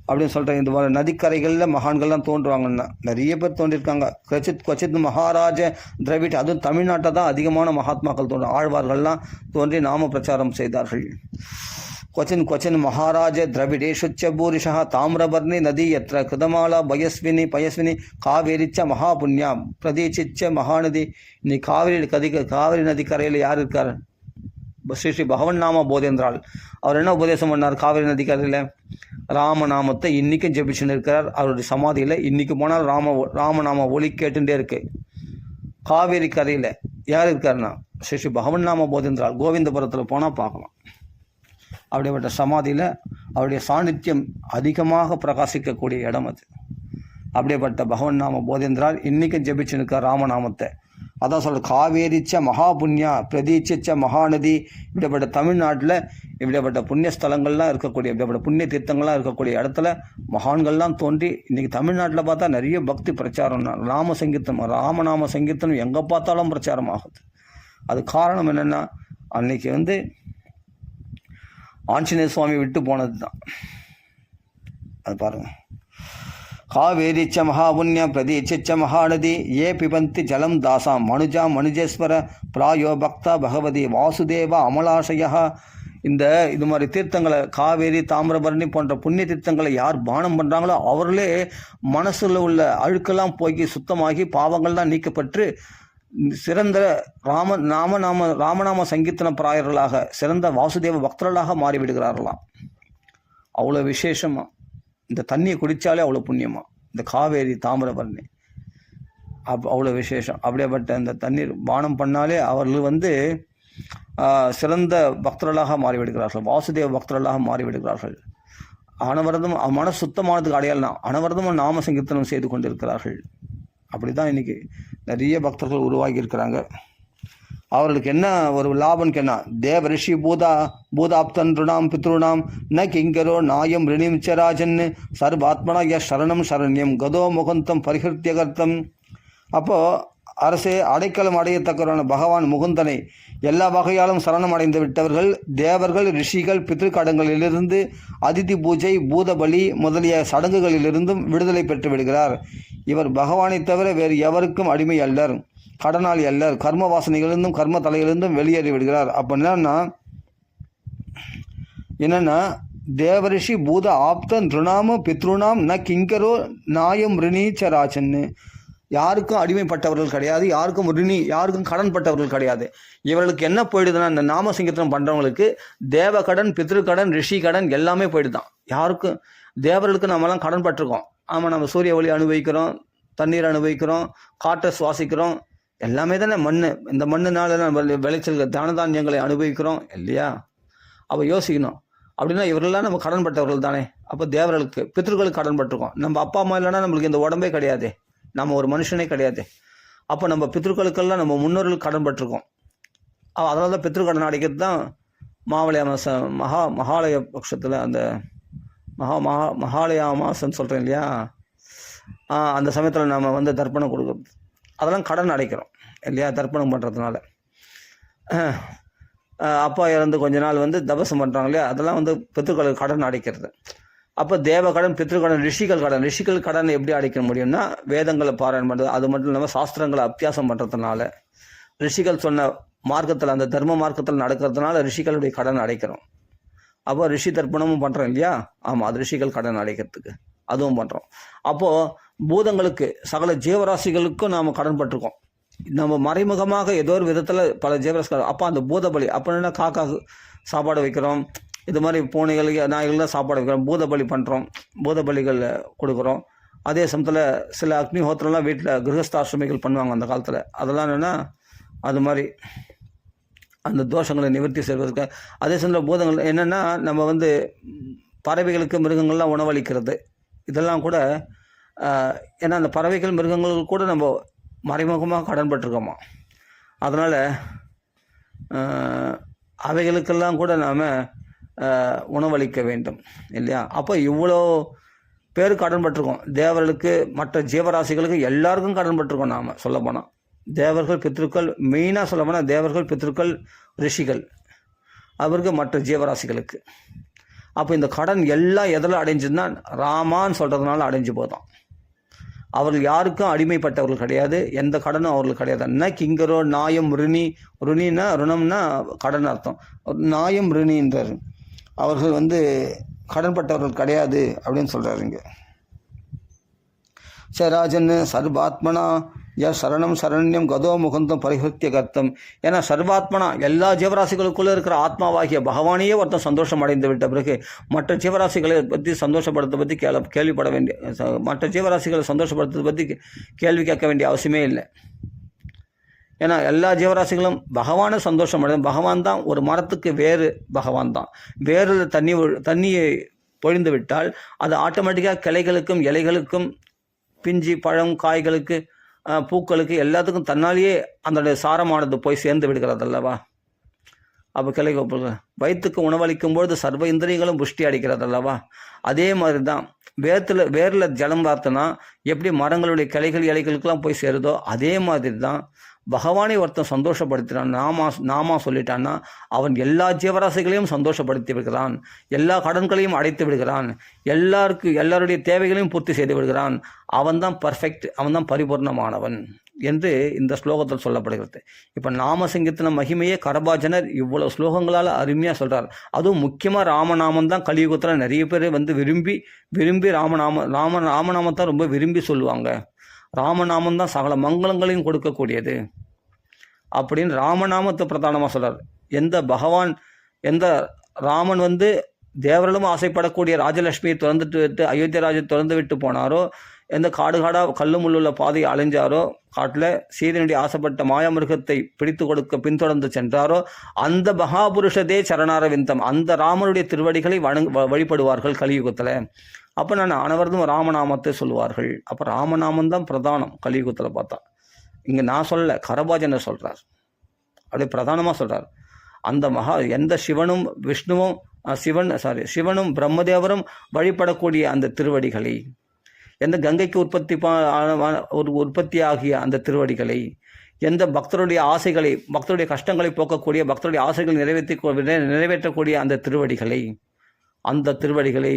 அப்படின்னு சொல்கிற இந்த மாதிரி நதிக்கரைகளில் மகான்கள்லாம் தோன்றுவாங்கன்னா நிறைய பேர் தோன்றியிருக்காங்க. கொச்சித் மகாராஜ திராவிட், அதுவும் தமிழ்நாட்டை தான் அதிகமான மகாத்மாக்கள் ஆழ்வார்கள்லாம் தோன்றி நாம பிரச்சாரம் செய்தார்கள். கொச்சின் மகாராஜ திராவிடேஷுச்ச பூரிஷா தாமிரபர்ணி நதி எத்திர கிருதமாலா பயஸ்வினி காவேரிச்ச மகாபுண்ணியா பிரதீச்சிச்ச மகாநதி. இன்னைக்கு காவிரி நதிக்கரையில் யார் இருக்கார்? ஸ்ரீ பகவன் நாம போதேந்திரால். அவர் என்ன உபதேசம் பண்ணார்? காவிரி நதிக்கரையில் ராமநாமத்தை இன்றைக்கும் ஜெபிச்சுன்னு இருக்கிறார். அவருடைய சமாதியில் இன்றைக்கி போனால் ராமநாம ஒலி கேட்டுட்டே இருக்கு. காவேரி கரையில் யார் இருக்காருன்னா ஸ்ரீ பகவன் நாம போதேந்திரால். கோவிந்தபுரத்தில் போனால் பார்க்கலாம். அப்படிப்பட்ட சமாதியில் அவருடைய சாநித்தியம் அதிகமாக பிரகாசிக்கக்கூடிய இடம் அது. அப்படிப்பட்ட பகவன் நாம போதேந்திரால் இன்றைக்கும் ஜெபிச்சுன்னு இருக்கார் ராமநாமத்தை. அதான் சொல்கிற காவேரிச்ச மகாபுண்ணியா பிரதீச்சிச்ச மகாநதி. இப்படிப்பட்ட தமிழ்நாட்டில் இப்படிப்பட்ட புண்ணிய ஸ்தலங்கள்லாம் இருக்கக்கூடிய, இப்படிப்பட்ட புண்ணிய தீர்த்தங்கள்லாம் இருக்கக்கூடிய இடத்துல மகான்கள்லாம் தோன்றி இன்றைக்கி தமிழ்நாட்டில் பார்த்தா நிறைய பக்தி பிரச்சாரம், ராமநாம சங்கீர்த்தனம் எங்கே பார்த்தாலும் பிரச்சாரம் ஆகுது. அது காரணம் என்னென்னா அன்னைக்கு ஆஞ்சநேய சுவாமி விட்டு போனது தான். அது பாருங்கள். காவேரிச்ச மகாபுண்ணிய பிரதீச்சிச்ச மகாநதி ஏ பிபந்தி ஜலம் தாசாம் மனுஜேஸ்வர பிராயோ பக்தா பகவதி வாசுதேவ அமலாசயா. இது மாதிரி தீர்த்தங்களை, காவேரி தாமிரபரணி போன்ற புண்ணிய தீர்த்தங்களை யார் பானம் பண்ணுறாங்களோ அவர்களே மனசில் உள்ள அழுக்கெல்லாம் போய் சுத்தமாகி பாவங்கள்லாம் நீக்கப்பட்டு சிறந்த ராமநாம சங்கீர்த்தன பிராயர்களாக, சிறந்த வாசுதேவ பக்தர்களாக மாறிவிடுகிறார்களாம். அவ்வளோ விசேஷமா. இந்த தண்ணியை குடித்தாலே அவ்வளோ புண்ணியமா. இந்த காவேரி தாமிரபரணி அவ்வளோ விசேஷம். அப்படியேப்பட்ட இந்த தண்ணீர் பானம் பண்ணாலே அவர்கள் சிறந்த பக்தர்களாக மாறிவிடுகிறார்கள், வாசுதேவ பக்தர்களாக மாறிவிடுகிறார்கள். அனவரதம் மன சுத்தமானதுக்கு அடையாளம் அனவரதமும் நாம சங்கீர்த்தனம் செய்து கொண்டிருக்கிறார்கள். அப்படி தான் இன்றைக்கி நிறைய பக்தர்கள் உருவாகி இருக்கிறாங்க. அவர்களுக்கு என்ன ஒரு லாபம்னு என்ன? தேவ ரிஷி பூதாப்தன் ருணாம் பித்ருணாம் ந கிங்கரோ நாயம் ரிணிம் சராஜன் சர்வாத்மனா சரணம் சரண்யம் கதோ முகுந்தம் பரிஹிருத்தியகர்த்தம். அப்போது அரசே அடைக்கலம் அடையத்தக்கவரான பகவான் முகுந்தனை எல்லா வகையாலும் சரணம் அடைந்து விட்டவர்கள் தேவர்கள், ரிஷிகள், பித்ருக்கடங்களிலிருந்து அதிதி பூஜை, பூதபலி முதலிய சடங்குகளிலிருந்தும் விடுதலை பெற்று விடுகிறார். இவர் பகவானை தவிர வேறு எவருக்கும் அடிமை அல்லர், கடனாளி அல்லர், கர்ம வாசனைகளிலிருந்தும் கர்ம தலையிலிருந்தும் வெளியேறி விடுகிறார். அப்போ என்னன்னா தேவரிஷி பூத ஆப்தன் ருணாம பித்ருணாம் ந கிங்கரோ நாயம் ரிணீச்சராஜன்னு. யாருக்கும் அடிமைப்பட்டவர்கள் கிடையாது, யாருக்கும் கடன் பட்டவர்கள் கிடையாது. இவர்களுக்கு என்ன போயிடுதுன்னா இந்த நாம சங்கீர்த்தனம் பண்ணுறவங்களுக்கு தேவகடன், பித்ருக்கடன், ரிஷி கடன் எல்லாமே போயிடுதான். யாருக்கும் தேவர்களுக்கு நம்மலாம் கடன் பட்டிருக்கோம். ஆமாம், நம்ம சூரிய ஒளி அனுபவிக்கிறோம், தண்ணீர் அனுபவிக்கிறோம், காற்றை சுவாசிக்கிறோம், எல்லாமே தானே மண். இந்த மண்ணுனால நம்ம விளைச்சல்கள் தானியங்களை அனுபவிக்கிறோம் இல்லையா? அப்போ யோசிக்கணும். அப்படின்னா இவர்கள்லாம் நம்ம கடன் பட்டவர்கள் தானே. அப்போ தேவர்களுக்கு, பித்ருக்களுக்கு கடன் பட்டிருக்கோம். நம்ம அப்பா அம்மா இல்லைன்னா நம்மளுக்கு இந்த உடம்பே கிடையாது, நம்ம ஒரு மனுஷனே கிடையாது. அப்போ நம்ம பித்ருக்களுக்கெல்லாம் நம்ம முன்னோர்களுக்கு கடன் பட்டிருக்கோம். அதனால தான் பித்ருக்கடன் அடைக்கிறது தான் மாவளி அமாசை, மகாலய பட்சத்தில் அந்த மகாலய அமாசைன்னு சொல்கிறேன் இல்லையா? அந்த சமயத்தில் நம்ம தர்ப்பணம் கொடுக்குறது, அதெல்லாம் கடன் அடைக்கிறோம் இல்லையா? தர்ப்பணம் பண்ணுறதுனால. அப்பா இறந்து கொஞ்ச நாள் தபசம் பண்ணுறாங்க இல்லையா? அதெல்லாம் பித்ருக்களுக்கு கடன் அடைக்கிறது. அப்போ தேவகடன், பித்ருக்கடன், ரிஷிகள் கடன் எப்படி அடைக்க முடியும்னா வேதங்களை பாராயணம் பண்ணுறது, அது மட்டும் இல்லாமல் சாஸ்திரங்களை அபியாசம் பண்ணுறதுனால, ரிஷிகள் சொன்ன மார்க்கத்தில், அந்த தர்ம மார்க்கத்தில் நடக்கிறதுனால ரிஷிகளுடைய கடன் அடைக்கிறோம். அப்போ ரிஷி தர்ப்பணமும் பண்ணுறோம் இல்லையா? ஆமாம், அது ரிஷிகள் கடன் அடைக்கிறதுக்கு அதுவும் பண்ணுறோம். அப்போது பூதங்களுக்கு, சகல ஜீவராசிகளுக்கும் நாம் கடன் பட்டிருக்கோம். நம்ம மறைமுகமாக ஏதோ ஒரு விதத்தில் பல ஜீவராசிகள். அப்போ அந்த பூதபலி அப்படின்னா காக்காக்கு சாப்பாடு வைக்கிறோம், இது மாதிரி பூனைகளுக்கு, நாய்கள்லாம் சாப்பாடு வைக்கிறோம், பூதபலி பண்ணுறோம், பூதபலிகள் கொடுக்குறோம். அதே சமயத்தில் சில அக்னிஹோத்திரம்லாம் வீட்டில் கிரகஸ்தாசிரமிகள் பண்ணுவாங்க அந்த காலத்தில். அதெல்லாம் என்னென்னா அது மாதிரி அந்த தோஷங்களை நிவர்த்தி செய்வதற்கு. அதே சமயத்தில் பூதங்கள் என்னென்னா நம்ம பறவைகளுக்கு, மிருகங்கள்லாம் உணவளிக்கிறது, இதெல்லாம் கூட ஏன்னா அந்த பறவைகள், மிருகங்களுக்கு கூட நம்ம மறைமுகமாக கடன்பட்டிருக்கோமா. அதனால் அவைகளுக்கெல்லாம் கூட நாம் உணவளிக்க வேண்டும் இல்லையா? அப்போ இவ்வளோ பேர் கடன் பட்டிருக்கோம். தேவர்களுக்கு, மற்ற ஜீவராசிகளுக்கு எல்லாருக்கும் கடன் பட்டிருக்கோம். நாம் சொல்ல போனால் தேவர்கள் பித்ருக்கள், மெயினாக சொல்ல போனால் தேவர்கள் பித்ருக்கள் ரிஷிகள், அவருக்கு மற்ற ஜீவராசிகளுக்கு. அப்போ இந்த கடன் எல்லாம் எதில் அடைஞ்சுன்னா ராமான்னு சொல்கிறதுனால அடைஞ்சு போதான். அவர்கள் யாருக்கும் அடிமைப்பட்டவர்கள் கிடையாது, எந்த கடனும் அவர்களுக்கு கிடையாது. என்ன கிங்கரோ நாயம் ருணி, ருணின்னா ருணம்னா கடன் அர்த்தம், நாயம் ருணின்றார். அவர்கள் கடன்பட்டவர்கள் கிடையாது அப்படின்னு சொல்கிறாருங்க. சராஜன் சர்வாத்மனா சரணம் சரண்யம் கதோ முகுந்தம் பரிஹத்திய கர்த்தம். ஏன்னா சர்வாத்மனா எல்லா ஜீவராசிகளுக்குள்ளே இருக்கிற ஆத்மாவாகிய பகவானையே ஒருத்தன் சந்தோஷம் அடைந்து விட்ட பிறகு மற்ற ஜீவராசிகளை பற்றி சந்தோஷப்படுத்த பற்றி கேள்விப்பட வேண்டிய, மற்ற ஜீவராசிகளை சந்தோஷப்படுத்துறதை பற்றி கேள்வி கேட்க வேண்டிய அவசியமே இல்லை. ஏன்னா எல்லா ஜீவராசிகளும் பகவானை சந்தோஷம் அடைந்து, பகவான் தான் ஒரு மரத்துக்கு வேறு, பகவான் தான் வேரில் தண்ணியை பொழிந்து விட்டால் அது ஆட்டோமேட்டிக்காக கிளைகளுக்கும் இலைகளுக்கும் பிஞ்சி பழம் காய்களுக்கு பூக்களுக்கு எல்லாத்துக்கும் தன்னாலேயே அந்த சாரமானது போய் சேர்ந்து விடுகிறது அல்லவா. அப்போ கிளை வயிற்றுக்கு உணவளிக்கும் பொழுது சர்வ இந்திரியங்களும் புஷ்டி அடிக்கிறது அல்லவா. அதே மாதிரி தான் வேரில் ஜலம் பார்த்தோன்னா எப்படி மரங்களுடைய கிளைகள் இலைகளுக்கெல்லாம் போய் சேருதோ அதே மாதிரி தான் பகவானை ஒருத்தன் சந்தோஷப்படுத்தினான், நாமா சொல்லிட்டான்னா அவன் எல்லா ஜீவராசிகளையும் சந்தோஷப்படுத்தி விடுகிறான், எல்லா கடன்களையும் அடைத்து விடுகிறான், எல்லாருடைய தேவைகளையும் பூர்த்தி செய்து விடுகிறான். அவன் தான் பர்ஃபெக்ட், அவன் தான் பரிபூர்ணமானவன் என்று இந்த ஸ்லோகத்தில் சொல்லப்படுகிறது. இப்போ நாமசங்கீர்த்தன மகிமையே கரபாஜனர் இவ்வளோ ஸ்லோகங்களால் அருமையாக சொல்கிறார். அதுவும் முக்கியமாக ராமநாமம் தான் கலியுகத்தில் நிறைய பேர் விரும்பி ராமநாமத்தான் ரொம்ப விரும்பி சொல்லுவாங்க. ராமநாமம் தான் சகல மங்களங்களையும் கொடுக்கக்கூடியது அப்படின்னு ராமநாமத்தை பிரதானமாக சொல்கிறார். எந்த ராமன் தேவர்களும் ஆசைப்படக்கூடிய ராஜலட்சுமியை திறந்துட்டு விட்டு அயோத்திய ராஜை திறந்து விட்டு போனாரோ, எந்த காடாக கல்லு முள்ளுள்ள பாதையை அலைஞ்சாரோ, காட்டில் சீதனுடைய ஆசைப்பட்ட மாயமிருகத்தை பிடித்து கொடுக்க பின்தொடர்ந்து சென்றாரோ, அந்த மகாபுருஷதே சரணாரவிந்தம், அந்த ராமனுடைய திருவடிகளை வழிபடுவார்கள் கலியுகத்தில். அப்போ நான் அனைவரும் ராமநாமத்தை சொல்லுவார்கள். அப்போ ராமநாமம் தான் பிரதானம் கலியுகத்தில் பார்த்தா. இங்கே நான் சொல்ல, கரபாஜனை சொல்கிறார், அப்படியே பிரதானமாக சொல்கிறார். அந்த எந்த சிவனும் விஷ்ணுவும் சிவனும் பிரம்மதேவரும் வழிபடக்கூடிய அந்த திருவடிகளை, எந்த கங்கைக்கு உற்பத்தி ஆகிய அந்த திருவடிகளை, எந்த பக்தருடைய ஆசைகளை, பக்தருடைய கஷ்டங்களை போக்கக்கூடிய, பக்தருடைய ஆசைகளை நிறைவேற்றக்கூடிய அந்த திருவடிகளை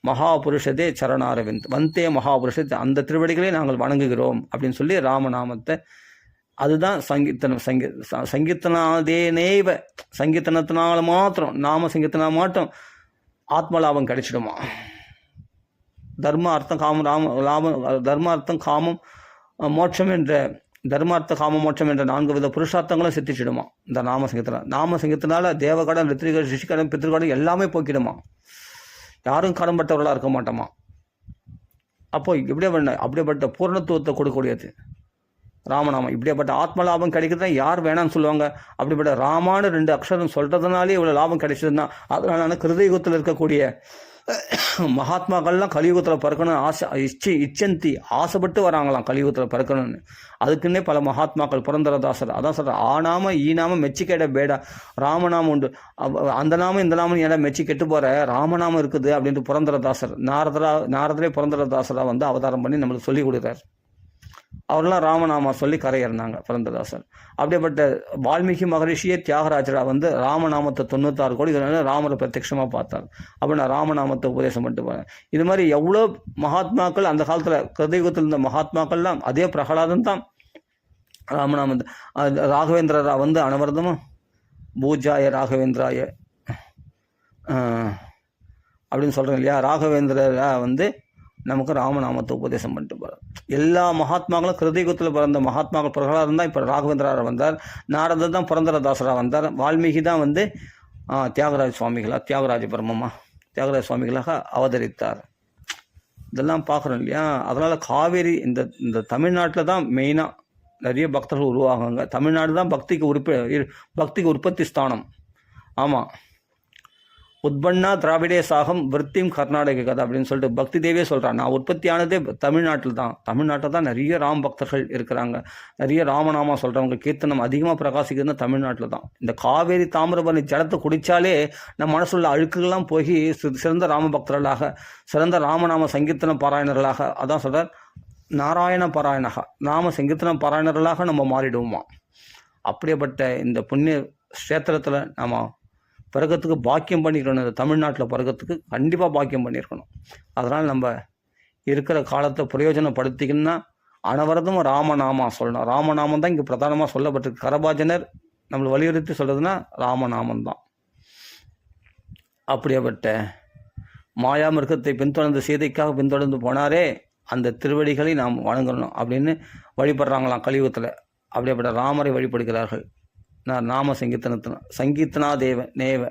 மகாபுருஷதே சரணாரவிந்த் வந்தே மகாபுருஷத்தை, அந்த திருவடிகளை நாங்கள் வணங்குகிறோம் அப்படின்னு சொல்லி ராமநாமத்தை, அதுதான் சங்கீர்த்தனாதேனேவ, சங்கீர்த்தனத்தினால மாத்திரம், நாம சங்கீர்த்தனால் மாத்திரம் ஆத்மலாபம் கிடைச்சிடுமா. தர்ம அர்த்தம் காமம் மோட்சம் என்ற தர்மார்த்த காம மோட்சம் என்ற 4 வித புருஷார்த்தங்களும் சித்திச்சிடுமா இந்த நாம சங்கீர்த்தனால தேவகடன், ரித்திரிகடன், ரிஷிகடன், பித்திருக்கடன் எல்லாமே போக்கிடுமா. யாரும் கடன்பட்டவர்களாக இருக்க மாட்டோமா. அப்போ அப்படியேப்பட்ட பூர்ணத்துவத்தை கொடுக்கக்கூடியது ராமநாமம். இப்படியாப்பட்ட ஆத்ம லாபம் கிடைக்கிறதா யார் வேணான்னு சொல்லுவாங்க. அப்படிப்பட்ட ராமானு 2 அக்ஷரம் சொல்கிறதுனாலே இவ்வளோ லாபம் கிடைச்சதுன்னா அதனால கிருதயுகத்தில் இருக்கக்கூடிய மகாத்மாக்கள்லாம் கலியுகத்தில் பிறக்கணும் இச்சந்தி ஆசைப்பட்டு வராங்களாம் கலியுகத்தில் பிறக்கணும்னு. அதுக்குன்னே பல மகாத்மாக்கள், புரந்தரதாசர் அதான் சொல்கிறார், ஆனாம ஈனாம மெச்சிக்கேட பேடா, ராமநாமம் உண்டு, அந்த நாமம் இந்த நாமம் ஏன்னா மெச்சி கெட்டு போகிற ராமநாமம் இருக்குது அப்படின்ட்டு புரந்தரதாசர் நாரதரே புரந்தரதாசராக அவதாரம் பண்ணி நம்மளுக்கு சொல்லி கொடுக்குறார். அவரெல்லாம் ராமநாமா சொல்லி கரையேறினாங்க புரந்தரதாசர். அப்படியேப்பட்ட வால்மீகி மகரிஷியே தியாகராஜராக ராமநாமத்தை 96 கோடி ராமரை பிரத்யட்சமாக பார்த்தார். அப்போ நான் ராமநாமத்தை உபதேசம் பண்ணிட்டு போகிறேன். இது மாதிரி எவ்வளோ மகாத்மாக்கள் அந்த காலத்தில் கிருதயுகத்தில் இருந்த மகாத்மாக்கள்லாம் அதே பிரகலாதன் தான் ராமநாமத்தை. ராகவேந்திரரா அனவர்தமும் பூஜாய ராகவேந்திராய அப்படின்னு சொல்கிறேன் இல்லையா. ராகவேந்திரரா நமக்கு ராமநாமத்தை உபதேசம் பண்ணிட்டு போகிறார். எல்லா மகாத்மாக்களும் கிருதயுகத்தில் பிறந்த மகாத்மாக்கள் பிரகலாதன் தான் இப்போ ராகவேந்திரராக வந்தார். நாரதர் தான் புரந்தரதாசராக வந்தார். வால்மீகி தான் தியாகராஜ சுவாமிகளாக அவதரித்தார். இதெல்லாம் பார்க்குறோம் இல்லையா. அதனால் காவேரி இந்த தமிழ்நாட்டில் தான் மெயினாக நிறைய பக்தர்கள் உருவாகுங்க. தமிழ்நாடு தான் பக்திக்கு உற்பத்தி ஸ்தானம். ஆமாம், உத்பன்னா திராவிடே சாகம் விருத்தியும் கர்நாடக கதை அப்படின்னு சொல்லிட்டு பக்தி தேவியே சொல்கிறான். நான் உற்பத்தியானதே தமிழ்நாட்டில் தான் நிறைய ராம் பக்தர்கள் இருக்கிறாங்க. நிறைய ராமநாமா சொல்கிறவங்க, கீர்த்தனம் அதிகமாக பிரகாசிக்கிறதுனா தமிழ்நாட்டில் தான். இந்த காவேரி தாமிரபரணி ஜலத்தை குடித்தாலே நம்ம மனசுள்ள அழுக்குகள்லாம் போய் சிறந்த ராம பக்தர்களாக, சிறந்த ராமநாம சங்கீர்த்தன பாராயணர்களாக, அதான் சொல்கிறார், நாராயண பாராயணகா, நாம சங்கீர்த்தன பாராயணர்களாக நம்ம மாறிடுவோமா. அப்படிப்பட்ட இந்த புண்ணிய க்ஷேத்திரத்தில் நம்ம பிறகத்துக்கு பாக்கியம் பண்ணிக்கணும். இந்த தமிழ்நாட்டில் பிறகத்துக்கு கண்டிப்பாக பாக்கியம் பண்ணியிருக்கணும். அதனால் நம்ம இருக்கிற காலத்தை பிரயோஜனப்படுத்திக்கணும்னா அனவரதும் ராமநாமா சொல்லணும். ராமநாமம் தான் இங்கே பிரதானமாக சொல்லப்பட்டிருக்கு. கரபாஜனர் நம்மளை வலியுறுத்தி சொல்கிறதுனா ராமநாமம் தான். அப்படியேப்பட்ட மாயா மிருகத்தை பின்தொடர்ந்து சீதைக்காக பின்தொடர்ந்து போனாரே, அந்த திருவடிகளை நாம் வணங்கணும் அப்படின்னு வழிபடுறாங்களாம் கலியுகத்தில். அப்படியேப்பட்ட ராமரை வழிபடுகிறார்கள். நாம சங்கீத்தனா நேவ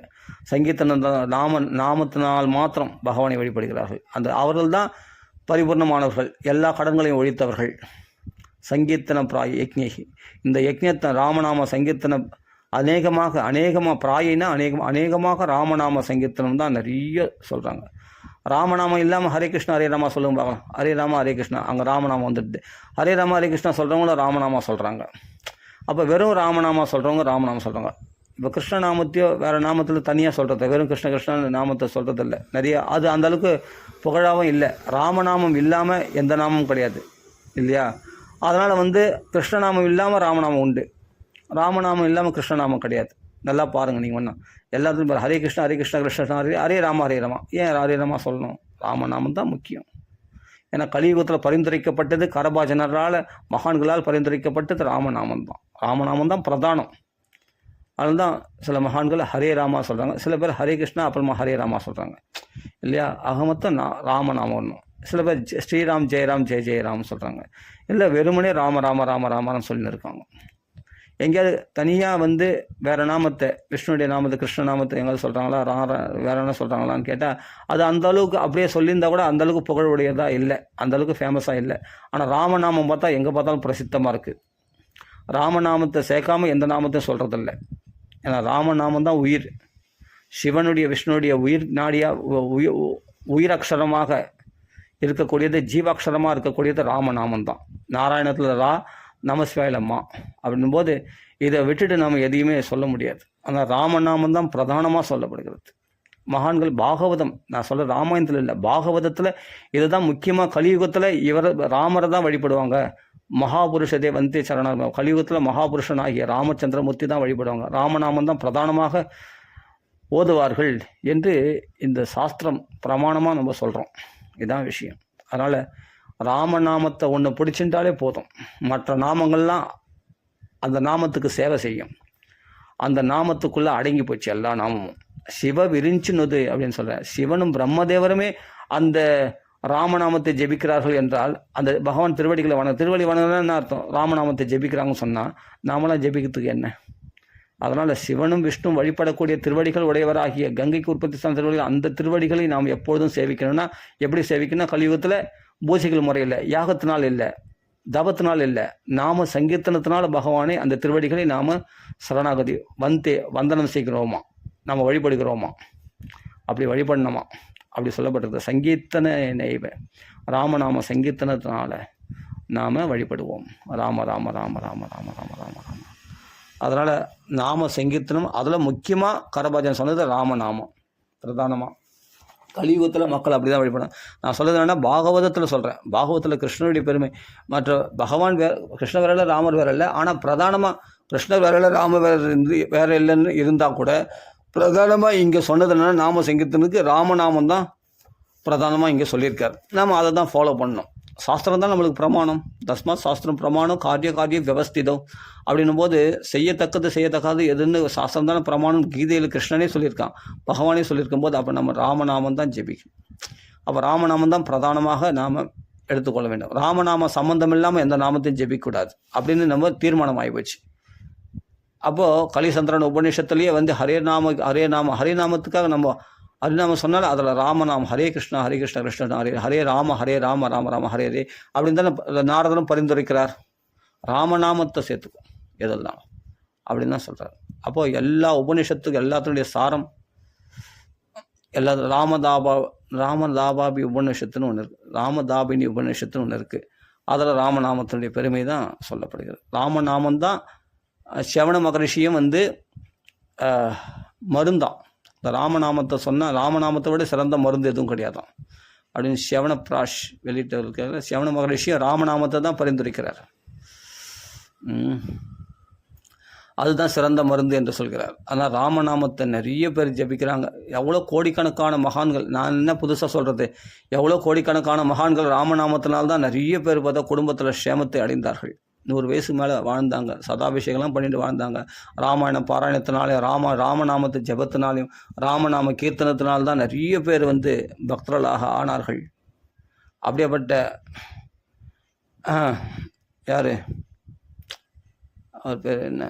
நாமத்தினால் மாத்திரம் பகவானை வழிபடுகிறார்கள். அவர்கள் தான் பரிபூர்ணமானவர்கள், எல்லா கடன்களையும் ஒழித்தவர்கள். சங்கீர்த்தன பிராய யக்ஞேகி, இந்த யக்ஞத்தை ராமநாம சங்கீர்த்தனம் அநேகமாக பிராயினா அநேகமாக ராமநாம சங்கீர்த்தனம் தான் நிறைய சொல்கிறாங்க. ராமநாமம் இல்லாமல் ஹரே கிருஷ்ணா ஹரே ராமா சொல்லுங்க பார்க்கலாம். ஹரே ராமா ஹரே கிருஷ்ணா, அங்கே ராமநாமம் வந்துடுது. ஹரே ராமா ஹரே கிருஷ்ணா சொல்கிறவங்களும் ராமநாமா சொல்கிறாங்க. அப்போ வெறும் ராமநாமா சொல்கிறவங்க ராமநாமம் சொல்கிறாங்க. இப்போ கிருஷ்ணநாமத்தையோ வேறு நாமத்தில் தனியாக சொல்கிறது, வெறும் கிருஷ்ண நாமத்தை சொல்கிறது இல்லை நிறைய. அது அந்தளவுக்கு புகழாகவும் இல்லை. ராமநாமம் இல்லாமல் எந்த நாமமும் கிடையாது இல்லையா. அதனால் கிருஷ்ணநாமம் இல்லாமல் ராமநாமம் உண்டு, ராமநாமம் இல்லாமல் கிருஷ்ணநாமம் கிடையாது. நல்லா பாருங்கள் நீங்கள் ஒன்றா எல்லாத்துலையும் பாரு, ஹரே கிருஷ்ணா ஹரே கிருஷ்ணா கிருஷ்ண ஹரே ராமா ஹரே ராமா. ஏன் ஹரே ராமா சொல்லணும்? ராமநாமம் தான் முக்கியம். ஏன்னா கலியுகத்தில் பரிந்துரைக்கப்பட்டது கரபாஜனரால் மகான்களால் பரிந்துரைக்கப்பட்டது ராமநாமம் தான். ராமநாமம் தான் பிரதானம். அதனால தான் சில மகான்கள் ஹரே ராமா சொல்கிறாங்க, சில பேர் ஹரே கிருஷ்ணா அப்புறமா ஹரே ராமா சொல்கிறாங்க இல்லையா. மொத்தம் ராமநாமம் ஒன்றும். சில பேர் ஸ்ரீராம் ஜெயராம் ஜெய ஜெயராம் சொல்கிறாங்க. இல்லை வெறுமனே ராம ராம ராம ராமன்னு சொல்லின்னு இருக்காங்க. எங்கேயாவது தனியாக வேறு நாமத்தை, விஷ்ணுடைய நாமத்தை கிருஷ்ண நாமத்தை எங்கேயாவது சொல்கிறாங்களா, வேற என்ன சொல்கிறாங்களான்னு கேட்டால் அது அந்தளவுக்கு அப்படியே சொல்லியிருந்தால் கூட அந்தளவுக்கு புகழுடையதாக இல்லை, அந்தளவுக்கு ஃபேமஸாக இல்லை. ஆனால் ராமநாமம் பார்த்தா எங்கே பார்த்தாலும் பிரசித்தமாக இருக்குது. ராமநாமத்தை சேர்க்காமல் எந்த நாமத்தையும் சொல்கிறதில்ல. ஏன்னா ராமநாமம் தான் உயிர். சிவனுடைய விஷ்ணுடைய உயிர் நாடியாக உயிரக்ஷரமாக இருக்கக்கூடியது, ஜீவாட்சரமாக இருக்கக்கூடியது ராமநாமம் தான். நாராயணத்தில் ரா, நமஸ்வாயிலம்மா அப்படின்னும் போது இதை விட்டுட்டு நம்ம எதையுமே சொல்ல முடியாது. ஆனால் ராமநாமம் தான் பிரதானமாக சொல்லப்படுகிறது. மகான்கள் பாகவதம், நான் சொல்ல ராமாயணத்தில் இல்லை, பாகவதத்தில் இதை தான் முக்கியமாக கலியுகத்தில் ராமரை தான் வழிபடுவாங்க. மகாபுருஷதே சரண கலியுகத்தில் மகாபுருஷன் ஆகிய ராமச்சந்திரமூர்த்தி தான் வழிபடுவாங்க. ராமநாமம் தான் பிரதானமாக ஓதுவார்கள் என்று இந்த சாஸ்திரம் பிரமாணமாக நம்ம சொல்கிறோம். இதுதான் விஷயம். அதனால் ராமநாமத்தை ஒன்று பிடிச்சிட்டாலே போதும், மற்ற நாமங்கள்லாம் அந்த நாமத்துக்கு சேவை செய்யும். அந்த நாமத்துக்குள்ளே அடங்கி போச்சு எல்லா நாமமும். சிவ விரிஞ்சினுது அப்படின்னு சொல்கிறேன். சிவனும் பிரம்மதேவருமே அந்த ராமநாமத்தை ஜெபிக்கிறார்கள் என்றால் அந்த பகவான் திருவடி வணங்குனா என்ன அர்த்தம்? ராமநாமத்தை ஜெபிக்கிறாங்கன்னு சொன்னால் நாமெல்லாம் ஜெபிக்கிறதுக்கு என்ன? அதனால் சிவனும் விஷ்ணும் வழிபடக்கூடிய திருவடிகள் உடையவராகிய கங்கைக்கு உற்பத்தி செய்த திருவடிகள், அந்த திருவடிகளை நாம் எப்பொழுதும் சேவிக்கணும்னா எப்படி சேவிக்கணும்னா கலியுகத்தில் பூஜைகள் முறையில், யாகத்தினால் இல்லை, தபத்தினால் இல்லை, நாம சங்கீர்த்தனத்தினால் பகவானை அந்த திருவடிகளை நாம் சரணாகதி வந்தனம் செய்கிறோமா, நாம் வழிபடுகிறோமா, அப்படி வழிபடணுமா, அப்படி சொல்லப்பட்டிருக்கு. சங்கீர்த்தன நெய்வ ராமநாம சங்கீர்த்தனத்தினால நாம் வழிபடுவோம். ராம ராம ராம ராம ராம ராம ராம ராம. அதனால் நாம சங்கீர்த்தனம், அதில் முக்கியமாக கரபாஜன் சொன்னது ராமநாமம் பிரதானமாக. கலியுகத்தில் மக்கள் அப்படி தான் வழிபடணும். நான் சொல்கிறது என்னென்னா பாகவதத்தில் சொல்கிறேன். பாகவதத்தில் கிருஷ்ணனுடைய பெருமை, மற்ற பகவான் கிருஷ்ண வேற இல்லை, ராமர் வேற இல்லை. ஆனால் பிரதானமாக கிருஷ்ணர் வேற இல்லை, ராமர் வேற இல்லைன்னு இருந்தால் கூட பிரதானமாக இங்கே சொன்னது என்னென்னா நாம சங்கீர்த்தனுக்கு ராமநாமம் தான் பிரதானமாக இங்கே சொல்லியிருக்கார். நாம் அதை தான் ஃபாலோ பண்ணணும். சாஸ்திரம் தான் நம்மளுக்கு பிரமாணம். தஸ்மாத் சாஸ்திரம் பிரமாணம் காரிய வியவஸ்திதம் அப்படின்னும் போது செய்யத்தக்கது எதுன்னு சாஸ்திரம் தானே பிரமாணம். கீதையில் கிருஷ்ணனே சொல்லியிருக்கான், பகவானே சொல்லியிருக்கும் போது அப்போ நம்ம ராமநாமம் தான் ஜெபிக்கும். அப்போ ராமநாமம் தான் பிரதானமாக நாம் எடுத்துக்கொள்ள வேண்டும். ராமநாம சம்பந்தம் இல்லாமல் எந்த நாமத்தையும் ஜெபிக்கக்கூடாது அப்படின்னு நம்ம தீர்மானம் ஆகிப்போச்சு. அப்போது கலிசந்திரன் உபநிஷத்துலேயே ஹரிநாமத்துக்காக நம்ம ஹரிநாமம் சொன்னாலும் அதில் ராமநாமம் ஹரே கிருஷ்ணா கிருஷ்ண ஹரே ராம ராம ராம ஹரே ஹரே அப்படின்னு தானே நாரதனும் பரிந்துரைக்கிறார். ராமநாமத்தை சேர்த்துக்கும் எதெல்லாம் அப்படின்னு தான் சொல்கிறார். அப்போது எல்லா உபநிஷத்துக்கு எல்லாத்தினுடைய சாரம் எல்லா ராமதாபாபி உபநிஷத்துன்னு ஒன்று இருக்குது, ராமதாபினி உபநிஷத்துன்னு ஒன்று இருக்குது. அதில் ராமநாமத்தினுடைய பெருமை தான் சொல்லப்படுகிறது. ராமநாமம் தான் சவண மகரிஷியும் மருந்தான். இந்த ராமநாமத்தை சொன்னால் ராமநாமத்தை விட சிறந்த மருந்து எதுவும் கிடையாதான். அப்படின்னு சிவன பிராஷ் வெளியிட்டு இருக்கிற சிவன மகரிஷியும் ராமநாமத்தை தான் பரிந்துரைக்கிறார். அதுதான் சிறந்த மருந்து என்று சொல்கிறார். ஆனால் ராமநாமத்தை நிறைய பேர் ஜபிக்கிறாங்க. எவ்வளோ கோடிக்கணக்கான மகான்கள், நான் என்ன புதுசாக சொல்கிறது, எவ்வளோ கோடிக்கணக்கான மகான்கள் ராமநாமத்தினால்தான் நிறைய பேர் பார்த்தா குடும்பத்தில் க்ஷேமத்தை அடைந்தார்கள். 100 வயசு மேலே வாழ்ந்தாங்க, சதாபிஷேகம்லாம் பண்ணிட்டு வாழ்ந்தாங்க. ராமாயண பாராயணத்தினாலே ராமநாமத்து ஜபத்தினாலையும் ராமநாம கீர்த்தனத்தினால்தான் நிறைய பேர் பக்தர்களாக ஆனார்கள். அப்படியேப்பட்ட யார் அவர் பேர் என்ன,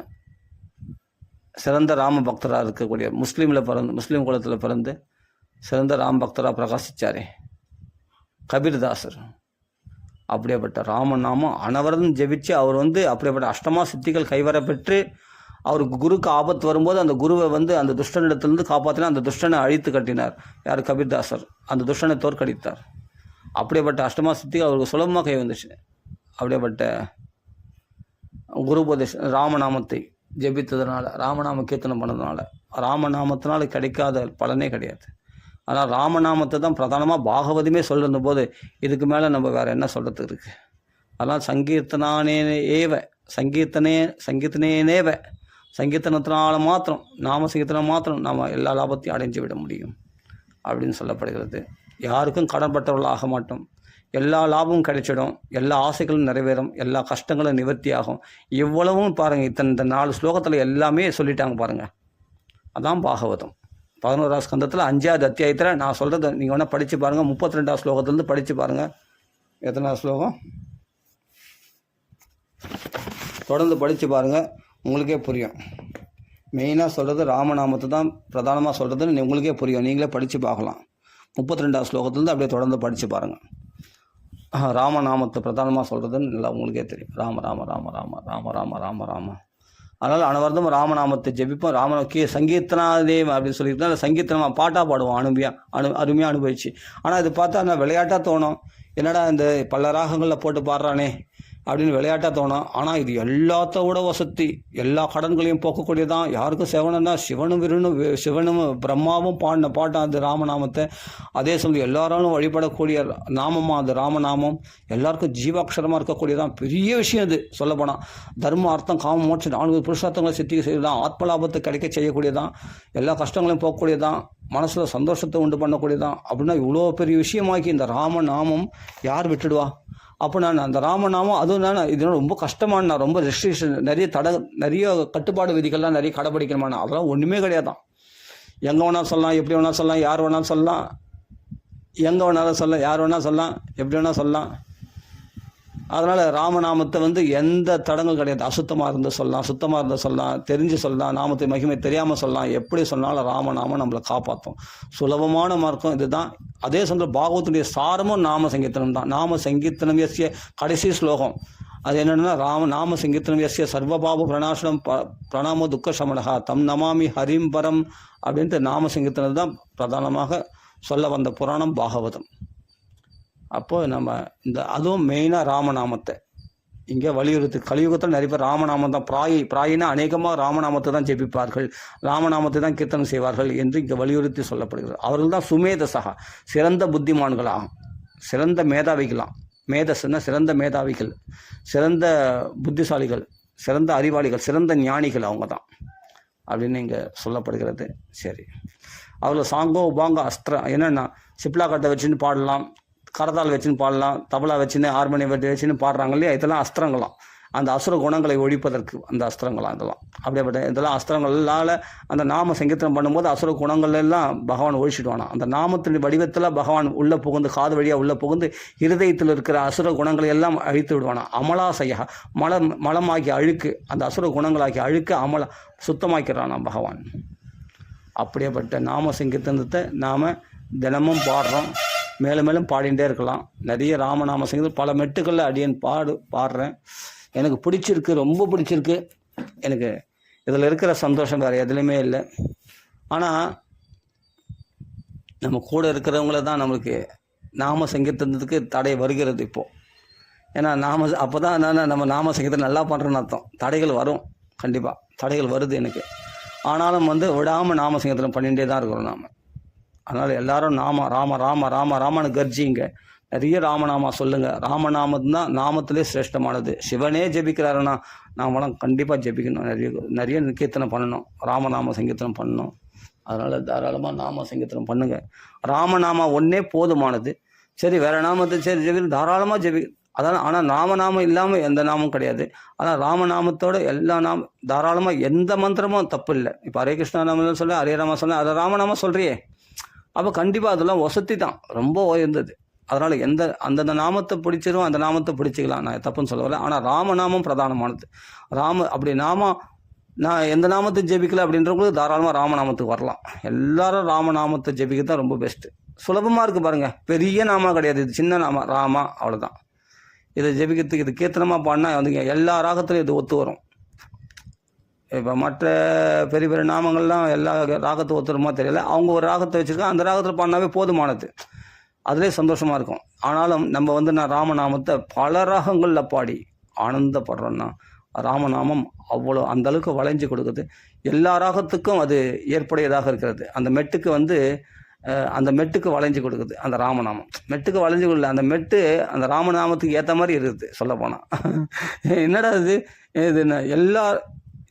சிறந்த ராம பக்தராக இருக்கக்கூடிய முஸ்லீம் குலத்தில் பிறந்து சிறந்த ராம பக்தராக பிரகாசித்தாரே கபீர்தாசர். அப்படியேப்பட்ட ராமநாமம் அனவரதம் ஜெபிச்சு அவர் அப்படியேப்பட்ட அஷ்டமா சித்திகள் கைவர பெற்று அவருக்கு குருக்கு ஆபத்து வரும்போது அந்த குருவை அந்த துஷ்டனிடத்திலிருந்து காப்பாற்றினா அந்த துஷ்டனை அழித்து கட்டினார். யார்? கபீர்தாசர். அந்த துஷ்டனை தோற்கடித்தார். அப்படியேப்பட்ட அஷ்டமா சித்திகள் அவருக்கு சுலபமாக கை வந்துச்சு. அப்படியேப்பட்ட குருபதேசம் ராமநாமத்தை ஜெபித்ததுனால, ராமநாம கீர்த்தனம் பண்ணதுனால, ராமநாமத்தினால கிடைக்காத பலனே கிடையாது. ஆனால் ராமநாமத்தை தான் பிரதானமாக பாகவதமே சொல்லிருந்த போது இதுக்கு மேலே நம்ம வேறு என்ன சொல்கிறதுக்கு இருக்குது? அதனால் சங்கீர்த்தனேனேவ சங்கீர்த்தனத்தினால மாத்திரம், நாம சங்கீர்த்தனம் மாத்திரம் நாம் எல்லா லாபத்தையும் அடைஞ்சு விட முடியும் அப்படின்னு சொல்லப்படுகிறது. யாருக்கும் கடன்பட்டவர்கள் ஆக மாட்டோம். எல்லா லாபமும் கிடைச்சிடும், எல்லா ஆசைகளும் நிறைவேறும், எல்லா கஷ்டங்களும் நிவர்த்தி ஆகும். இவ்வளவும் பாருங்கள், இந்த 4 ஸ்லோகத்தில் எல்லாமே சொல்லிட்டாங்க பாருங்கள். அதான் பாகவதம். 11ஆம் ஸ்கந்தத்தில் 5ஆவது அத்தியாயத்தில் நான் சொல்கிறத நீங்கள் வேணால் படித்து பாருங்கள். 32ஆம் ஸ்லோகத்துலேருந்து படித்து பாருங்கள். எத்தனாவது ஸ்லோகம் தொடர்ந்து படித்து பாருங்கள், உங்களுக்கே புரியும். மெயினாக சொல்கிறது ராமநாமத்தை தான் பிரதானமாக சொல்கிறதுன்னு உங்களுக்கே புரியும். நீங்களே படித்து பார்க்கலாம். 32ஆம் ஸ்லோகத்துலேருந்து அப்படியே தொடர்ந்து படித்து பாருங்கள். ராமநாமத்தை பிரதானமாக சொல்கிறதுன்னு நல்லா உங்களுக்கே தெரியும். ராம ராம ராம ராம ராம ராம ராம ராம. அதனால் அனவர்தம் ராமநாமத்தை ஜெபிப்போம். சங்கீர்த்தனாதேவ அப்படின்னு சொல்லியிருந்தா சங்கீர்த்தனமாக பாட்டாக பாடுவோம். அருமையாக அனுபவிச்சு. ஆனால் இது பார்த்தா நான் விளையாட்டாக தோணும். என்னடா இந்த பல ராகங்களில் போட்டு பாடுறானே அப்படின்னு விளையாட்டாக தோணும். ஆனால் இது எல்லாத்தோட வசதி, எல்லா கடன்களையும் போக்கக்கூடியதான். யாருக்கும் சிவனம்னா சிவனும் பிரம்மாவும் பாடின பாட்டம் அது ராமநாமத்தை. அதே சமயம் எல்லாராலும் வழிபடக்கூடிய நாமமாக அது ராமநாமம். எல்லாருக்கும் ஜீவாட்சரமாக இருக்கக்கூடியதான். பெரிய விஷயம் இது சொல்லப்போனால். தர்ம அர்த்தம் காம மோட்சம் 4 புருஷார்த்தங்களை சித்திக்க செய்யதான். ஆத்மலாபத்தை கிடைக்க செய்யக்கூடியதான். எல்லா கஷ்டங்களையும் போகக்கூடியதான். மனசில் சந்தோஷத்தை உண்டு பண்ணக்கூடியதான். அப்படின்னா இவ்வளோ பெரிய விஷயமாக்கி இந்த ராமநாமம் யார் விட்டுடுவா? அப்போ நான் அந்த ராமநாமம் அதுவும் இதனால் ரொம்ப கஷ்டமான, நான் ரொம்ப ரெஸ்ட்ரிக்ஷன், நிறைய கட்டுப்பாடு விதிகள்லாம் நிறைய கடைப்பிடிக்கணுமான, அதெல்லாம் ஒன்றுமே கிடையாதான். எங்கே வேணாலும் சொல்லலாம், எப்படி வேணாலும் சொல்லலாம், யார் வேணாலும் சொல்லலாம், எங்கே வேணாலும் சொல்லலாம், யார் வேணாலும் சொல்லலாம், எப்படி வேணால் சொல்லலாம். அதனால் ராமநாமத்தை எந்த தடங்கள் கிடையாது. அசுத்தமாக இருந்து சொல்லலாம், சுத்தமாக இருந்து சொல்லலாம், தெரிஞ்சு சொல்லலாம், நாமத்தை மகிமை தெரியாமல் சொல்லலாம். எப்படி சொன்னாலும் ராமநாமம் நம்மளை காப்பாற்றும். சுலபமான மார்க்கம் இதுதான். அதே சமயம் பாகவத்துடைய சாரமும் நாம சங்கீர்த்தனம் தான். நாம சங்கீர்த்தனம் எஸ்ய கடைசி ஸ்லோகம் அது என்னென்னா, நாம சங்கீர்த்தனம் எஸ்ய சர்வபாபு பிரணாசனம் பிரணாமோ துக்க சமணகா தம் நமாமி ஹரிம் பரம் அப்படின்ட்டு நாம சங்கீர்த்தனம் தான் பிரதானமாக சொல்ல வந்த புராணம் பாகவதம். அப்போது நம்ம அதுவும் மெயினாக ராமநாமத்தை இங்கே வலியுறுத்து. கலியுகத்தில் நிறைய பேர் ராமநாமம் தான் பிராயினா அநேகமாக ராமநாமத்தை தான் ஜெபிப்பார்கள், ராமநாமத்தை தான் கீர்த்தனம் செய்வார்கள் என்று இங்கே வலியுறுத்தி சொல்லப்படுகிறது. அவர்கள் தான் சுமேதசகா, சிறந்த புத்திமான்களாகும், சிறந்த மேதாவிகளாம். மேதஸ்னா சிறந்த மேதாவிகள், சிறந்த புத்திசாலிகள், சிறந்த அறிவாளிகள், சிறந்த ஞானிகள் அவங்க தான் அப்படின்னு இங்கே சொல்லப்படுகிறது. சரி, அதில் சாங்கோ உபாங்க அஸ்திரம் என்னென்னா, சிப்லா கட்டை வச்சுன்னு பாடலாம், கரதால் வச்சுன்னு பாடலாம், தபலா வச்சுன்னு ஹார்மோனியம் வச்சுன்னு பாடுறாங்க இல்லையா, இதெல்லாம் அஸ்திரங்களாம். அந்த அசுர குணங்களை ஒழிப்பதற்கு அந்த அஸ்திரங்களாம் இதெல்லாம். அப்படியேப்பட்ட இதெல்லாம் அஸ்திரங்களால் அந்த நாம சங்கீர்த்தனம் பண்ணும்போது அசுர குணங்கள் எல்லாம் பகவான் ஒழிச்சிடுவானா. அந்த நாமத்தின் வடிவத்தில் பகவான் உள்ளே புகுந்து, காது வழியாக உள்ளே புகுந்து இருதயத்தில் இருக்கிற அசுர குணங்களை எல்லாம் அழித்து விடுவானா. அமலாசையா, மலமாக்கி அழுக்கு, அந்த அசுர குணங்களாக்கி அழுக்கு சுத்தமாக்கிறானா பகவான். அப்படியேப்பட்ட நாம சங்கீர்த்தனத்தை நாம் தினமும் பாடுறோம், மேலும் மேலும் பாடிகிட்டே இருக்கலாம். நிறைய ராமநாம சங்கீதம் பல மெட்டுக்களில் அடியன் பாடுறேன். எனக்கு பிடிச்சிருக்கு, ரொம்ப பிடிச்சிருக்கு. எனக்கு இதில் இருக்கிற சந்தோஷம் வேறு எதுலையுமே இல்லை. ஆனால் நம்ம கூட இருக்கிறவங்கள தான் நம்மளுக்கு நாம சங்கீர்த்தனத்துக்கு தடை வருகிறது இப்போது. ஏன்னா அப்போ தான் நம்ம நாம சங்கீதம் நல்லா பண்ணுறோன்னு அர்த்தம். தடைகள் வரும், கண்டிப்பாக தடைகள் வருது எனக்கு. ஆனாலும் விடாமல் நாம சங்கீர்த்தனம் பண்ணிகிட்டே தான் இருக்கிறோம் நாம். அதனால் எல்லாரும் நாம ராம ராம ராம ராமன்னு கர்ஜிங்க. நிறைய ராமநாமா சொல்லுங்கள். ராமநாமம் தான் நாமத்திலே சிரேஷ்டமானது. சிவனே ஜெபிக்கிறாருன்னா நாமெல்லாம் கண்டிப்பாக ஜெபிக்கணும். நிறைய நிறைய கீர்த்தனை பண்ணணும், ராமநாம சங்கீர்த்தனம் பண்ணணும். அதனால் தாராளமாக நாம சங்கீர்த்தனம் பண்ணுங்கள். ராமநாமா ஒன்றே போதுமானது. சரி வேறு நாமத்தை சரி தாராளமாக அதான். ஆனால் நாமநாமம் இல்லாமல் எந்த நாமம் கிடையாது. ஆனால் ராமநாமத்தோட எல்லா நாமம் தாராளமாக எந்த மந்திரமும் தப்பு இல்லை. இப்போ ஹரே கிருஷ்ணா நாமம் சொல்ல, ஹரே ராமா சொல்ல, அதை ராமநாமம் சொல்கிறியே, அப்போ கண்டிப்பாக அதெல்லாம் வசதி தான், ரொம்ப உயர்ந்தது. அதனால் அந்தந்த நாமத்தை பிடிச்சிரும், அந்த நாமத்தை பிடிச்சிக்கலாம், நான் தப்புன்னு சொல்ல வரல. ஆனால் ராமநாமம் பிரதானமானது. அப்படி நான் எந்த நாமத்தை ஜெபிக்கல அப்படின்றவங்களுக்கு தாராளமாக ராமநாமத்துக்கு வரலாம். எல்லாரும் ராமநாமத்தை ஜெபிக்க தான் ரொம்ப பெஸ்ட்டு. சுலபமாக இருக்குது பாருங்கள். பெரிய நாமா கிடையாது, இது சின்ன நாமா, ராமா, அவ்வளோதான். இதை ஜெபிக்கிறதுக்கு இது கீர்த்தனமாக பாடினா வந்துங்க எல்லா ராகத்துலையும் இது ஒத்து வரும். இப்போ மற்ற பெரிய பெரிய நாமங்கள்லாம் எல்லா ராகத்தை ஒத்துருமா தெரியல. அவங்க ஒரு ராகத்தை வச்சுருக்காங்க, அந்த ராகத்தில் பாடினாவே போதுமானது, அதிலே சந்தோஷமாக இருக்கும். ஆனாலும் நம்ம நான் ராமநாமத்தை பல ராகங்களில் பாடி ஆனந்தப்படுறோன்னா ராமநாமம் அவ்வளோ அந்தளவுக்கு வளைஞ்சு கொடுக்குது. எல்லா ராகத்துக்கும் அது ஏற்புடையதாக இருக்கிறது. அந்த மெட்டுக்கு வளைஞ்சு கொடுக்குது. அந்த ராமநாமம் மெட்டுக்கு வளைஞ்சு கொடுக்கல, அந்த மெட்டு அந்த ராமநாமத்துக்கு ஏற்ற மாதிரி இருக்குது சொல்லப்போனால். என்னடா இது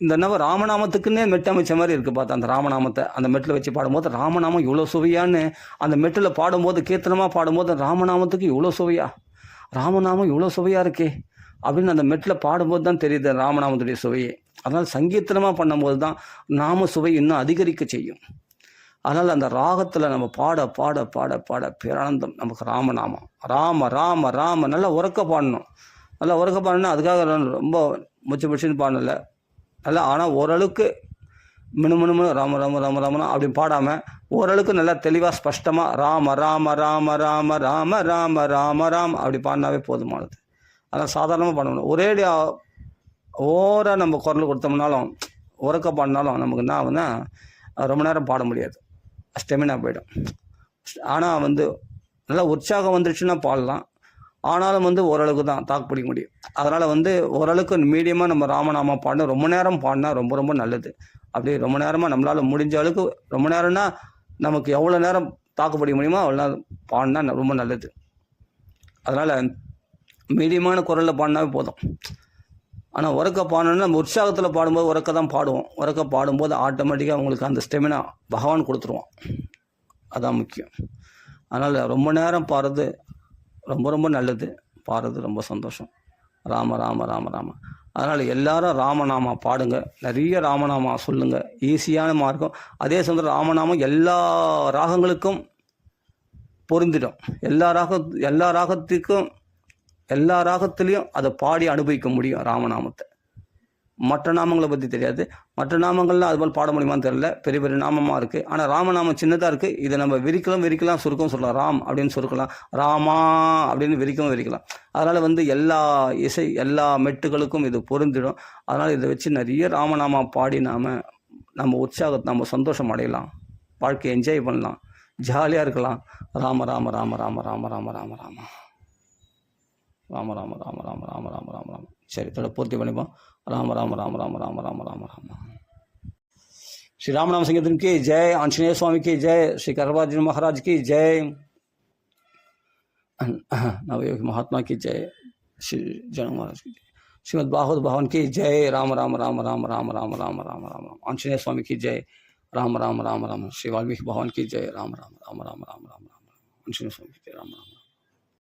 இந்த ராமநாமத்துக்குன்னே மெட்டு அமைச்ச மாதிரி இருக்குது பார்த்தா. அந்த ராமநாமத்தை அந்த மெட்டில் வச்சு பாடும்போது ராமநாமம் இவ்வளோ சுவையான்னு, அந்த மெட்டில் பாடும்போது கீர்த்தனமாக பாடும்போது ராமநாமத்துக்கு இவ்வளோ சுவையா, ராமநாமம் இவ்வளோ சுவையாக இருக்கே அப்படின்னு அந்த மெட்டில் பாடும்போது தான் தெரியுது ராமநாமத்துடைய சுவையே. அதனால் சங்கீர்த்தனமாக பண்ணும்போது தான் நாம சுவை இன்னும் அதிகரிக்க செய்யும். அதனால் அந்த ராகத்தில் நம்ம பாட பாட பாட பாட பேரானந்தம் நமக்கு ராமநாமம். ராம ராம ராம நல்லா உறக்க பாடணும். நல்லா உறக்க பாடணும்னா அதுக்காக ரொம்ப முச்சு பாடல நல்லா. ஆனால் ஓரளவுக்கு மினு ராம ராம ராம ராமனா அப்படி பாடாமல் ஓரளவுக்கு நல்லா தெளிவாக ஸ்பஷ்டமாக ராம ராம ராம ராம ராம ராம ராம ராம் அப்படி பாடினாவே போதுமானது. அதனால் சாதாரணமாக பாடணும். ஒரேடி ஓராக நம்ம குரல் கொடுத்தோம்னாலும் உறக்க பாடினாலும் நமக்கு என்ன ஆகுதுன்னா ரொம்ப நேரம் பாட முடியாது, ஸ்டெமினா போயிடும். ஆனால் நல்லா உற்சாகம் வந்துடுச்சுன்னா பாடலாம். ஆனாலும் ஓரளவுக்கு தான் தாக்கு பிடிக்க முடியும். அதனால் ஓரளவுக்கு மீடியமாக நம்ம ராமநாமா பாடணும். ரொம்ப நேரம் பாடினா ரொம்ப ரொம்ப நல்லது. அப்படி ரொம்ப நேரமாக நம்மளால் முடிஞ்ச அளவுக்கு, ரொம்ப நேரம்னா நமக்கு எவ்வளோ நேரம் தாக்கு பிடிக்க முடியுமோ அவ்வளோ நேரம் பாடினா ரொம்ப நல்லது. அதனால் மீடியமான குரலில் பாடினாவே போதும். ஆனால் உறக்க பாடணும்னா நம்ம உற்சாகத்தில் பாடும்போது உறக்க தான் பாடுவோம். உறக்க பாடும்போது ஆட்டோமேட்டிக்காக அவங்களுக்கு அந்த ஸ்டெமினா பகவான் கொடுத்துருவோம். அதான் முக்கியம். அதனால் ரொம்ப நேரம் பாடுறது ரொம்ப ரொம்ப நல்லது, பாடுறது ரொம்ப சந்தோஷம். ராம ராம ராம ராம. அதனால் எல்லாரும் ராமநாமா பாடுங்க, நிறைய ராமநாமா சொல்லுங்கள், ஈஸியான மார்க்கம். அதே சமயம் ராமநாமம் எல்லா ராகங்களுக்கும் பொருந்திடும். எல்லா ராகத்துலேயும் அதை பாடி அனுபவிக்க முடியும் ராமநாமத்தை. மற்ற நாமங்களை பற்றி தெரியாது. மற்ற நாமங்கள்லாம் அதுபோல் பாட முடியுமான்னு தெரியல, பெரிய பெரிய நாமமாக இருக்குது. ஆனால் ராமநாமம் சின்னதாக இருக்குது. இதை நம்ம விரிக்கலாம் சுருக்கம் சொல்லலாம். ராம் அப்படின்னு சுருக்கலாம், ராமா அப்படின்னு விரிக்கலாம். அதனால் எல்லா எல்லா மெட்டுகளுக்கும் இது பொருந்திடும். அதனால் இதை வச்சு நிறைய ராமநாமா பாடி நம்ம உற்சாகத்தை நம்ம சந்தோஷம் அடையலாம், வாழ்க்கையை என்ஜாய் பண்ணலாம், ஜாலியாக இருக்கலாம். ராம ராம ராம ராம ராம ராம ராம ராம ராம ராம ராம ராம ராம ராம ராம ராம. சரி, இதோட பூர்த்தி பண்ணிப்போம். ராம ராம ராம ராம ராம ராம ராம ராம. श्री रामनाम संकीर्तन की जय, आंजनेय स्वामी की जय, श्री करवार्जुन महाराज की जय, नवयोग महात्मा की जय, श्री जनक महाराज की जय, श्रीमद भागवत भवन की जय। राम राम राम राम राम राम राम राम राम राम। आंजनेय स्वामी की जय। राम राम राम राम। श्री वाल्मीकि भवन की जय। राम राम राम राम राम राम राम। आंजनेय स्वामी की जय। राम राम।